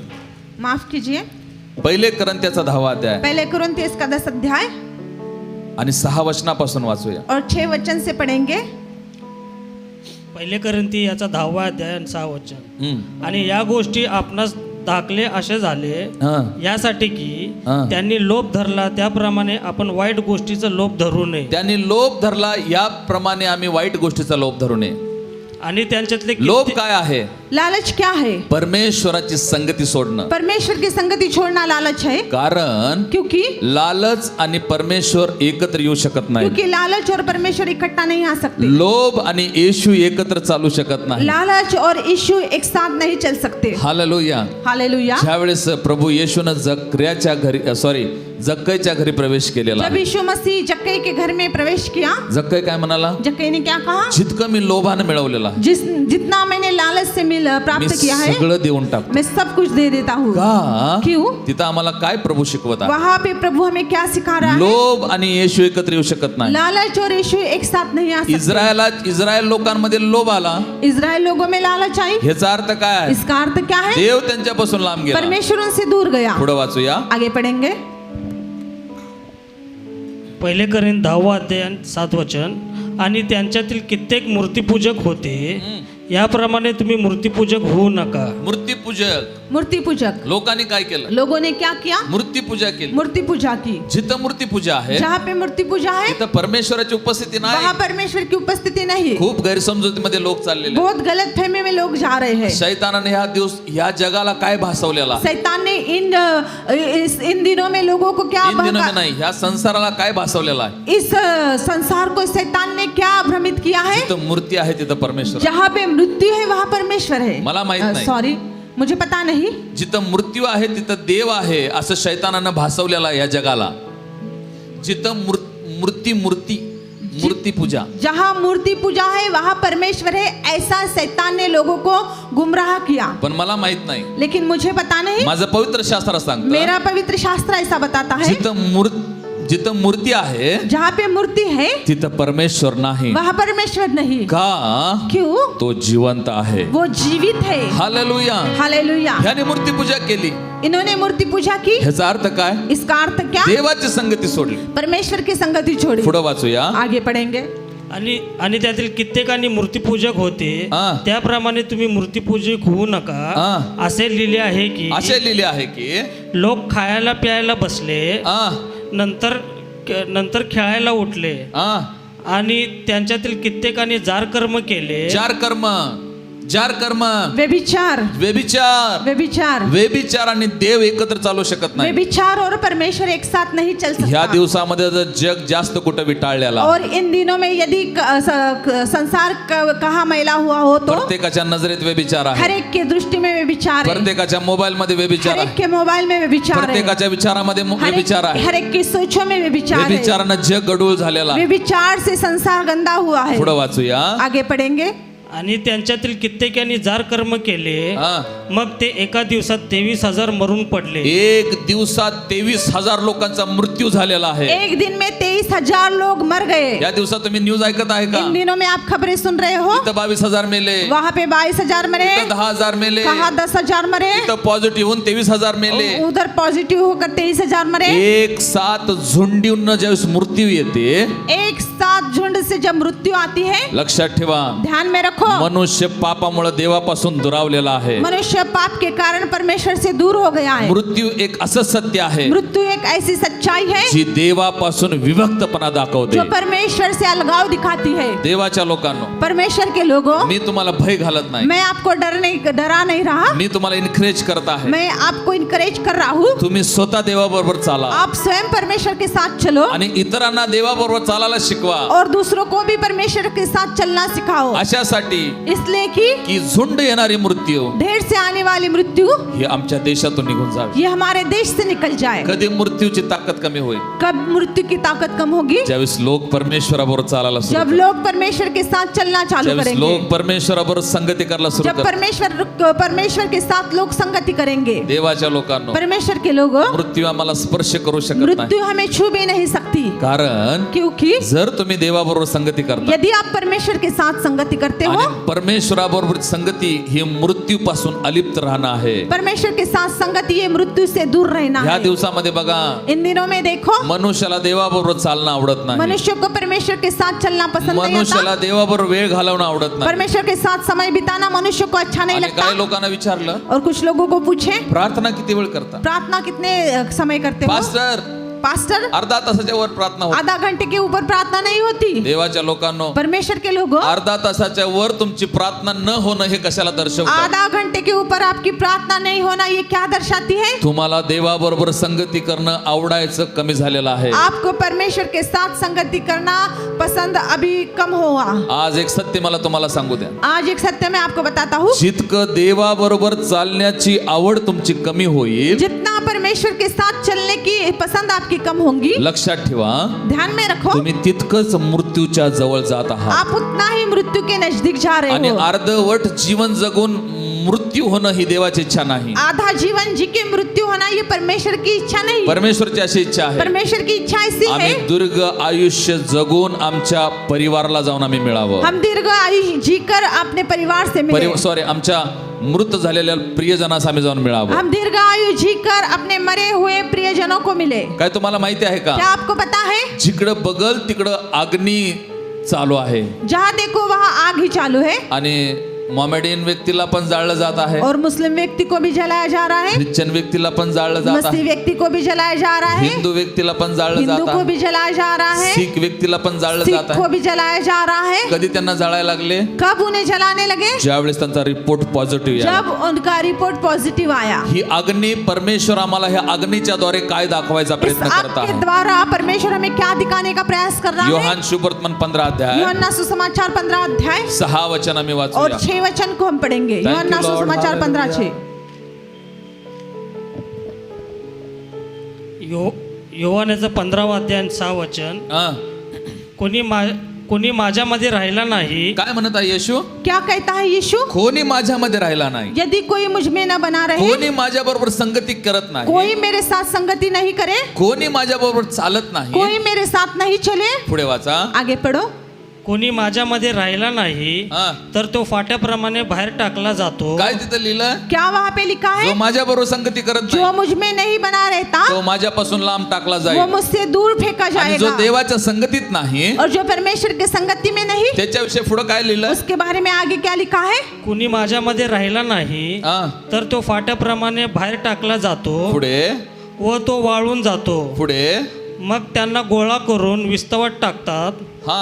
माफ कीजिए, पहिले करंत्याचा 10वा अध्याय पहले कुरिन्थियों का 10 अध्याय आणि 6 वचनापासून वाचूया. और 6 वचन से पढ़ेंगे. पहिले करंती याचा 10वा अध्याय आणि 6 वचन. हम्म. आणि या गोष्टी आपणास दाखले असे झाले हा. यासाठी की हा. त्यांनी लोभ धरला त्याप्रमाणे आपण वाईट गोष्टीचा लोभ धरू नये. त्यांनी लोभ धरला याप्रमाणे आम्ही वाईट गोष्टीचा लोभ धरू नये. आणि त्यांच्यातले लोभ काय आहे? लालच क्या है? परमेश्वराची संगती सोडणं. परमेश्वर की संगति छोड़ना लालच है, कारण क्योंकि लालच आणि परमेश्वर एकत्र येऊ शकत नाही. क्योंकि लालच और परमेश्वर इकट्ठा नहीं आ सकते. लोभ आणि येशू एकत्र चालू शकत नाही. लालच और यीशु एक साथ नहीं चल सकते. हालेलुया. हालेलुया. ज्यावेळेस प्रभू येशूनं जक्कईच्या घरी प्रवेश केलेला. जब यीशु मसीह जक्कई के घर में प्रवेश किया, जक्कई काय म्हणाला? जक्कई ने क्या कहा? जितकं मी लोभानं मिळवलेला जितना मैंने लालच से मी प्राप्त किया है, सगळं देऊन टाकतो. मैं सब कुछ दे देता हूँ. का? क्यों? तिथं आम्हाला काय प्रभू शिकवत आहे? वहाँ पे प्रभु हमें क्या सिखा रहा है? लोभ आणि येशू एकत्र येऊ शकत नाही. लालच और यीशु एक साथ नहीं आ सकते. इस्रायल लोकांमध्ये लोभ आला. इजराइल लोगों में लालच आई. ह्याचा अर्थ काय आहे? इसका अर्थ क्या है? देव त्यांच्यापासून लांब गेला. परमेश्वर उनसे दूर गया. पुढे वाचूया. आगे पढ़ेंगे. पहिले करीन 10वा अध्याय आणि 7 वचन. आणि त्यांच्यातील कित्येक मूर्तिपूजक होते, याप्रमाणे तुम्ही मूर्तिपूजक होऊ नका. मूर्ति पूजक लोकांनी काय केलं? लोगों ने क्या किया? मूर्तिपूजा केली. मूर्ति पूजा की. जिथं मूर्तिपूजा आहे जहाँ पे मूर्ति पूजा है, तिथं परमेश्वराची उपस्थिती वहाँ नाही. परमेश्वर की उपस्थिति नहीं. खूप गैरसमजुतीमध्ये लोक चाललेले. बहुत गलत फहमी में लोग जा रहे हैं. शैतानाने ह्या जगाला काय भासवलेला? शैतान ने इन दिनों में लोगों को क्या इन दिनों में नहीं, ह्या संसाराला काय भासवलेला आहे? इस संसार को शैतान ने क्या भ्रमित किया है? जिथं मूर्ती आहे तिथं परमेश्वर. जहाँ पे मृत्यु है वहाँ परमेश्वर है. मला माहित नाही. सॉरी, मुझे पता नहीं. जिथं मृत्यू आहे तिथं देव आहे असं शैतानानं भासवलेला या जगाला. जिथं मूर्ती पूजा, जहाँ मूर्ति पूजा है वहाँ परमेश्वर है, ऐसा शैतान ने लोगों को गुमराह किया. पण मला माहित नाही. लेकिन मुझे पता नहीं. माझं पवित्र शास्त्र सांगतं मेरा पवित्र शास्त्र ऐसा बताता है, जिथं मूर्ती आहे जहाँ पे मूर्ति है तिथं परमेश्वर नाही. वहाँ परमेश्वर नहीं. का? क्यों? तो जिवंत आहे. वो जीवित है. हालेलुया. हालेलुया. ह्याने मूर्ती पूजा केली. इन्होंने मूर्ति पूजा की. ह्याचा अर्थ काय? इसका अर्थ क्या? देवाची संगती सोडली. परमेश्वर की संगति छोड़ी. पुढे वाचूया. आगे पढ़ेंगे. आणि त्यातील कित्येकांनी मूर्तिपूजक होते, हा. त्याप्रमाणे तुम्ही मूर्तिपूजक होऊ नका. हा. असे लिहिले आहे की असे लिहिले आहे की लोक खायला प्यायला बसले, नंतर खेळायला उठले, आणि त्यांच्यातील कित्येकांनी जार कर्म केले. जार कर्म व्यभिचार आणि देव एकत्र चालू शकत नाही. व्यभिचार और परमेश्वर एक साथ नहीं चल सकता. ह्या दिवसामध्ये जग जास्त कुठं विटाळलेला. और इन दिनों में यदि संसार कहाँ मैला हुआ हो तो प्रत्येकाच्या नजरेत व्यभिचार आहे. हर एक के दृष्टि में व्यभिचार है. प्रत्येकाच्या मोबाईल मध्ये व्यभिचार हर आहे. एक के मोबाइल में व्यभिचार है. प्रत्येकाच्या विचारामध्ये व्यभिचार आहे. हर एक की सोचों में व्यभिचार है. व्यभिचारानं जग गडूळ झालेला. व्यभिचार से संसार गंदा हुआ है. पुढे वाचूया. आगे पढ़ेंगे. आणि त्यांच्यातील कित्येकांनी जार कर्म केले, हा. मग ते एका दिवसात 23,000 मरून पडले. एक दिवसात 23,000 लोकांचा मृत्यू झालेला आहे. एक दिन में 23,000 लोग मर गए. या दिवसात तुम्ही न्यूज ऐकत आहे का? इन दिनों में आप खबरें सुन रहे हो. इथं 22,000 मेले, वहाँ पे 22,000 मरे, इथं 10,000 मेले, कहाँ 10,000 मरे, इथं पॉझिटिव्ह होऊन 23,000 मेले. उधर पॉजिटिव होकर 23,000 मरे. एक साथ झुंडीनं ज्यावेळेस मृत्यू येते, एक साथ झुंड से जब मृत्यू आती है, लक्षात ठेवा, ध्यान में रखो, मनुष्य पापामुळे देवापासून दुरावलेला आहे. मनुष्य पाप के कारण परमेश्वर से दूर हो गया है. मृत्यू एक असं सत्य आहे मृत्यु एक ऐसी सच्चाई है जी देवापासून विभक्तपणा दाखवते. जो परमेश्वर से अलगाव दिखाती है. देवाच्या लोकांनो, परमेश्वर के लोगों, मी तुम्हाला भय घालत नाही, मैं आपको डरा नहीं रहा, मी तुम्हाला इन्करेज करत आहे. मैं आपको इनकरेज कर रहा हूँ. तुम्ही स्वतः देवाबरोबर चाला आप स्वयं परमेश्वर के साथ चलो आणि इतरांना देवाबरोबर चालायला शिकवा. और दूसरों को भी परमेश्वर के साथ चलना सिखाओ. अशासाठी इसलिए कि की झुंड येणारी मृत्यू ढेर से आने वाली मृत्यु ही आमच्या देशातून निघून जावी. ये हमारे देश से निकल जाए. कधी मृत्यूची ताकद कमी होईल? कब मृत्यु की ताकत कम होगी? ज्यावेळेस लोक परमेश्वराबरोबर चालायला सुरू जब करतील. लोग परमेश्वर के साथ चलना चालू ज्यावेळेस करेंगे. लोक परमेश्वराबरोबर संगती करायला सुरू जब करतील. परमेश्वर के साथ लोग संगति करेंगे. देवाच्या लोकांनो, परमेश्वर के लोगों, मृत्यू आम्हाला स्पर्श करू शकत नाही. मृत्यु हमें छू भी नहीं सकती. कारण क्योंकि जर तुम्ही देवाबरोबर संगती करता यदि आप परमेश्वर के साथ संगति करते हो, आणि परमेश्वराबरोबर संगती ही मृत्यूपासून अलिप्त राहणं आहे. परमेश्वर के साथ संगति ये मृत्यु से दूर रहना ह्या है. दिवसामध्ये बघा, इन दिनों में देखो, मनुष्याला देवाबरोबर चालणं आवडत नाही. मनुष्य को परमेश्वर के साथ चलना पसंद नहीं मनुष्याला आता. देवाबरोबर वेळ घालवणं आवडत नाही. परमेश्वर के साथ समय बिताना मनुष्य को अच्छा नहीं आणि लगता. काही लोकांना विचारलं, और कुछ लोगों को पूछे, प्रार्थना किती वेळ करता? प्रार्थना कितने समय करते हो? पास्टर, अर्धा तासाच्या वर प्रार्थना होते. आधा घंटे के ऊपर प्रार्थना नहीं होती. देवाच्या लोकांनो, परमेश्वर के लोगों, अर्धा तासाच्या वर तुमची प्रार्थना न होणं हे कशाला दर्शवतं? आधा घंटे के ऊपर आपकी प्रार्थना नहीं होना ये क्या दर्शाती है? तुम्हाला देवाबरोबर संगती करणं आवडायचं कमी झालेलं आहे. आपको परमेश्वर के साथ संगति करना पसंद अभी कम हुआ. आज एक सत्य मला तुम्हाला सांगू द्या. आज एक सत्य मैं आपको बताता हूँ. जितकं देवाबरोबर चालण्याची आवड तुमची कमी होईल, जितना परमेश्वर के साथ चलने की पसंद आपकी कम होंगी, लक्षात ठेवा, ध्यान में रखो, तुम्ही तितकंच मृत्यूच्या जवळ जात आहात. आप उतना ही मृत्यु के नजदीक जा आणि रहे हो. अर्धवट जीवन जगून मृत्यू होणं ही देवाची इच्छा नाही. आधा जीवन जी के मृत्यु होना ये परमेश्वर की इच्छा नहीं. परमेश्वरची अशी इच्छा आहे, परमेश्वर की इच्छा ऐसी आम्ही है, दीर्घ आयुष्य जगून आमच्या परिवाराला जाऊन आम्ही मिळावं. हम दीर्घ आयु जीकर अपने परिवार से मिले. सॉरी, आमच्या मृत झालेल्या प्रियजनास आम्ही जाऊन मिळावं. हम दीर्घ आयु जीकर अपने मरे हुए प्रियजनों को मिले. काय तुम्हाला माहिती आहे का? क्या आपको पता है? जिकडं बगल तिकडं अग्नी चालू आहे जहाँ देखो वहाँ आग ही चालू है. आणि मोमेडियन व्यक्तीला पण जाळलं जात आहे, और मुस्लिम व्यक्ति को भी जलाया जा रहा है. ख्रिश्चन व्यक्तीला पण जाळलं जात मसीह आहे, व्यक्ति को भी जलाया जा रहा है. हिंदू व्यक्तीला पण जाळलं हिंदू जात को आहे, भी जलाया जा रहा है. सिख व्यक्तीला पण जाळलं सिख जात को आहे. भी जलाया जा रहा है. कधी त्यांना जाळायला लागले? कब उन्हें जलाने लगे? ज्यावेळेस त्यांचा रिपोर्ट पॉझिटिव्ह आला. जब उनका रिपोर्ट पॉजिटिव आया. ही अग्नी, परमेश्वर आम्हाला ह्या अग्नीच्या द्वारे काय दाखवायचा इस प्रयत्न करत आग के आहे? द्वारा परमेश्वर हमें क्या दिखाने का प्रयास कर रहा है? योहान शुभवर्तमान 15 अध्याय यूहन्ना सुसमाचार 15 अध्याय 6 वचन आम्ही और वाचूया. 6 वचन को हम पढ़ेंगे. you, यूहन्ना Lord. सुसमाचार 15:6. योहानाचं 15वा अध्याय 6 वचन. हा. कोणी माझ्यामध्ये राहिला नाही, काय म्हणत आहे येशू? क्या कहता है यीशु? कोणी माझ्यामध्ये राहिला नाही, यदि कोई मुझ में न बना रहे, कोणी माझ्या बरोबर संगती करत नाही, कोई मेरे साथ संगति नहीं करे, कोणी माझ्या बरोबर चालत नाही. कोई मेरे साथ नहीं चले. पुढे वाचा. आगे पढ़ो. कोणी माझ्यामध्ये राहिला नाही हा. तर तो फाट्याप्रमाणे बाहेर टाकला जातो. काय तिथं लिहिलं? क्या वहाँ पे लिखा जो है? माझ्या बरोबर संगती करत जो नाही मुझ में नहीं बना रहता तो माझ्यापासून लांब टाकला वो जाईल. मुझसे दूर फेंका आणि जो जाएगा. देवाच्या संगतीत नाही और जो परमेश्वर के संगति में नहीं, त्याच्याविषयी पुढे काय लिहिलं? उसके बारे में आगे क्या लिखा है? कुणी माझ्यामध्ये राहिला नाही हा. तर तो फाट्याप्रमाणे बाहेर टाकला जातो पुढे व तो वाळून जातो. पुढे मग त्यांना गोळा करून विस्तवात टाकतात हा.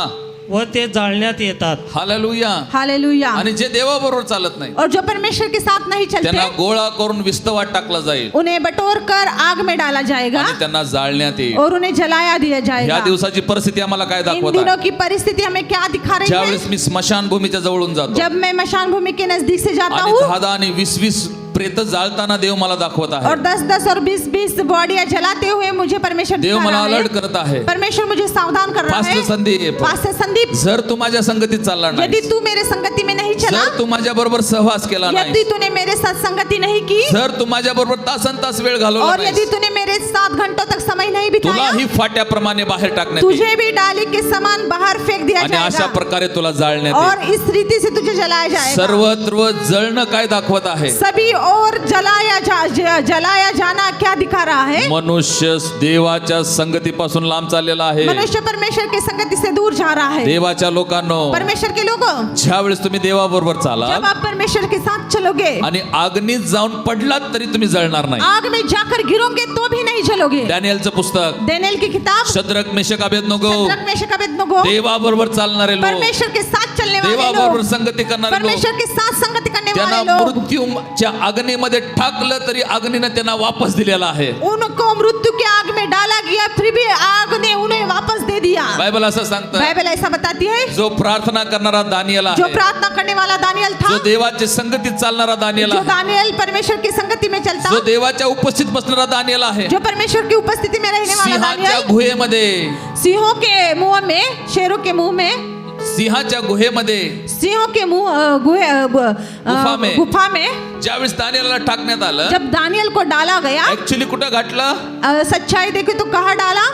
व ते जाळण्यात येतात. हालेलुया. हालेलुया. आणि जे देवाबरोबर चालत नाही और जो परमेश्वर के साथ नहीं त्यांना चलते, गोळा करून विस्तवात टाकला जाईल उन्हें बटोर कर आग में डाला जाएगा आणि त्यांना जाळण्यात येईल. और उन्हें जलाया दिया या जाएगा. दिवसाची परिस्थिती आम्हाला काय इन दाखवत दिनों आहे? की परिस्थिति हमें क्या दिखा रही है? ज्यावेळेस मी स्मशानभूमीच्या जवळून जातो जब मैं मशान भूमि के नजदीक से जाता आणि हूँ 10 आणि 20 प्रेत जाळताना देव मला दाखवत आहे. और 10-10 और 20-20 बॉडियां जलाते हुए मुझे परमेश्वर देव दिखा मला रहा है. अलर्ट करत आहे. परमेश्वर मुझे सावधान कर रहा है. पास्टर संदीप, पास्टर संदीप, जर तू माझ्या संगतीत चालला यदि नाही, तू मेरे संगति में नहीं चला, जर तू माझ्या बरोबर सहवास केला यदि नाही, तूने मेरे साथ संगति नहीं की, जर तू माझ्या बरोबर तासन-तास वेळ घालवला और यदि नाही, तूने मेरे 7 घंटों तक समय नहीं तुला बिताया, ही फाट्याप्रमाणे बाहेर टाकण्यात येईल तुझे भी डाली के समान बाहर फेंक दिया आणि अशा जाएगा प्रकारे तुला जाळण्यात येईल. और इस रीति से तुझे जलाया जाएगा. सर्वत्र जळणं काय दाखवत आहे? सभी और जलाया जाना क्या दिखा रहा है? मनुष्य देवाच्या संगतीपासून लांब चाललेला आहे. मनुष्य परमेश्वर की संगति से दूर जा रहा है. देवाच्या लोकांनो, परमेश्वर के लोगों, ज्या वेळेस तुम्ही देवाबरोबर जब चालाल आप परमेश्वर के साथ चलोगे, आणि अग्नीत जाऊन पडलात तरी तुम्ही जळणार नाही. आग में जाकर गिरोगे तो भी नहीं जलोगे. डॅनियलचं पुस्तक, दानियेल की किताब, Shadrach Meshach Abednego, Shadrach Meshach Abednego, देवाबरोबर चालणारे लोक, परमेश्वर के साथ चलने वाले देवाबरोबर लोग, संगती करणारे लोक, परमेश्वर के साथ संगति करने त्यांना वाले लोग, मृत्यूच्या अग्नीमध्ये टाकलं तरी अग्नीनं त्यांना वापस दिलेला आहे. उनको मृत्यु की आग में डाला गया, फिर भी आग ने उन्हें वापस दे दिया. बायबल असं सांगतं, बाइबल ऐसा बताती है, जो प्रार्थना करणारा दानियल जो आहे, प्रार्थना करने वाला दानियल था, जो देवाच्या संगतीत चालणारा दानियल जो आहे, दानियल परमेश्वर की संगति में चलता, जो देवाच्या उपस्थित बसणारा दानियल आहे, जो परमेश्वर की उपस्थिति में रहने वाला सिंहाच्या दानियल, गुहेमध्ये, सिंहों के मुंह में, शेरों के मुंह में, सिंहाच्या गुहेमध्ये सिंहों के मुंह गुफा में ज्यावेळेस दानियलला टाकण्यात आलं, जब दानियल को डाला गया, ऍक्च्युली कुठं घातलं? सच्चाई देखे तो कहाँ डाला?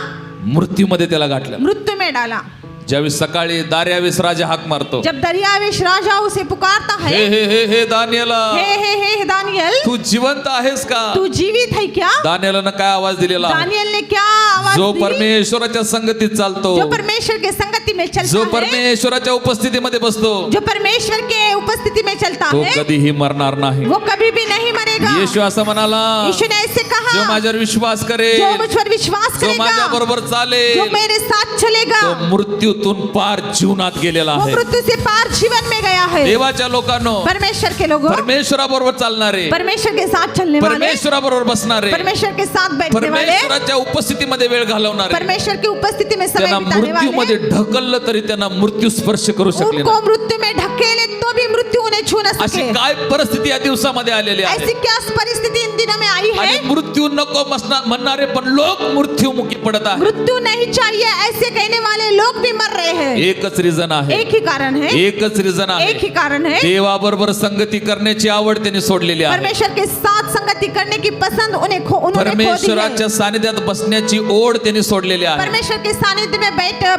मृत्यूमध्ये त्याला घातलं. मृत्यु में डाला. ज्यावेळेस सकाळी दार्यावेस राजा हाक मारतो, जब दरियावेश राजा उसे पुकारता हे है, हे हे हे दानियला, हे दानियल, तू जिवंत आहेस का? तू जीवित है क्या? दानियलानं काय आवाज दिलेला? दानियल ने क्या आवाज जो दी? परमेश्वराच्या संगतीत चालतो, जो परमेश्वर के संगति में जो चलता है, परमेश्वराच्या उपस्थितीमध्ये बसतो, जो परमेश्वर के उपस्थिति में चलता तो है, कधीही मरणार नाही. वो कभी भी नहीं मरेगा. येशू असं म्हणाला, यीशु ने ऐसे जो कहा, माझ्यावर विश्वास जो करेल, मुझ पर विश्वास जो माझ्या करेगा, बरोबर जो चालेल, मेरे साथ चलेगा, तो मृत्यूतून पार जीवनात गेलेला वो आहे. मृत्यु से पार जीवन में गया है. देवाच्या लोकांनो, परमेश्वर के लोगों, परमेश्वराबरोबर चालणारे, परमेश्वर के साथ चलने वाले, परमेश्वराबरोबर बसणारे, परमेश्वर के साथ बैठने वाले, परमेश्वराच्या उपस्थितीमध्ये वेळ घालवणारे, परमेश्वर की उपस्थिति में समय त्यांना बिताने मृत्यूमध्ये वाले, ढकललं तरी त्यांना मृत्यू स्पर्श करू शकले उनको नाही. मृत्यु में ढकेले तो भी मृत्यु उन्हें छू न अशी सके. काय परिस्थिती या दिवसामध्ये आलेली आहे? ऐसी क्या परिस्थिति इन दिनों में आई आणि है? मृत्यू नको म्हणणारे पण लोक मृत्यूमुखी पडत आहेत. मृत्यु नहीं चाहिए ऐसे कहने वाले लोग भी मर रहे हैं. एकच रिझन आहे, एक ही कारण है, एकच रिझन आहे. एक ही कारण है. देवाबरोबर संगती करण्याची आवड त्यांनी सोडलेली आहे. परमेश्वर के साथ संगति करने की पसंद उन्होंने खो दी है. परमेश्वराच्या सानिध्यात बसण्याची ओढ त्यांनी सोडलेली आहे. परमेश्वर के सानिध्य में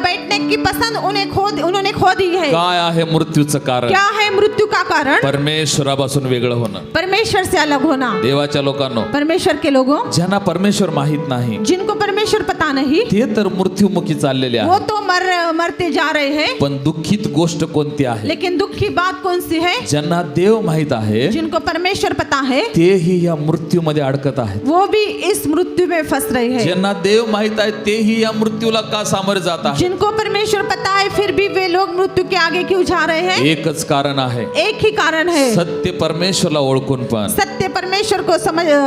बैठने की पसंद उन्होंने खो दी है. काय आहे मृत्यूचं कारण? क्या है मृत्यु का कारण? परमेश्वरापासून वेगळं होणं. परमेश्वर से अलग होना. देवाच्या लोकांनो, परमेश्वर के लोगों, ज्यांना परमेश्वर माहित नाही, जिनको परमेश्वर पता नहीं, ते तर मृत्यूमुखी चाललेले वो आहेत. तो मरते जा रहे हैं. पण दुःखित गोष्ट कोणती आहे? लेकिन दुख की बात कौन सी है? ज्यांना देव माहित आहे, जिनको परमेश्वर पता है, तेही या मृत्यूमध्ये अडकत आहेत. वो भी इस मृत्यु में फंस रहे हैं. ज्यांना देव माहित आहे, तेही या मृत्यूला का सामोरे जात आहेत? जिनको परमेश्वर पता है, फिर भी वे लोग मृत्यू के आगे क्यों जा रहे हैं? एकच कारण आहे, एक ही कारण है. सत्य परमेश्वरला ओळखून पण सत्य परमेश्वर को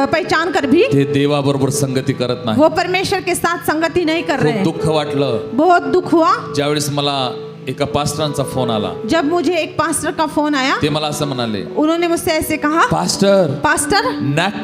पहचान कर भी ते देवाबरोबर संगती करत नाही. वो परमेश्वर के साथ संगति नहीं कर रहे खूप हैं. दुःख वाटलं बहुत दुख हुआ ज्यावेळेस मला एका पास्टरांचा फोन आला. जब मुझे एक पास्टर का फोन आया. ते मला असं म्हणाले, उन्होंने मुझसे ऐसे कहा, पास्टर पास्टर, नॅक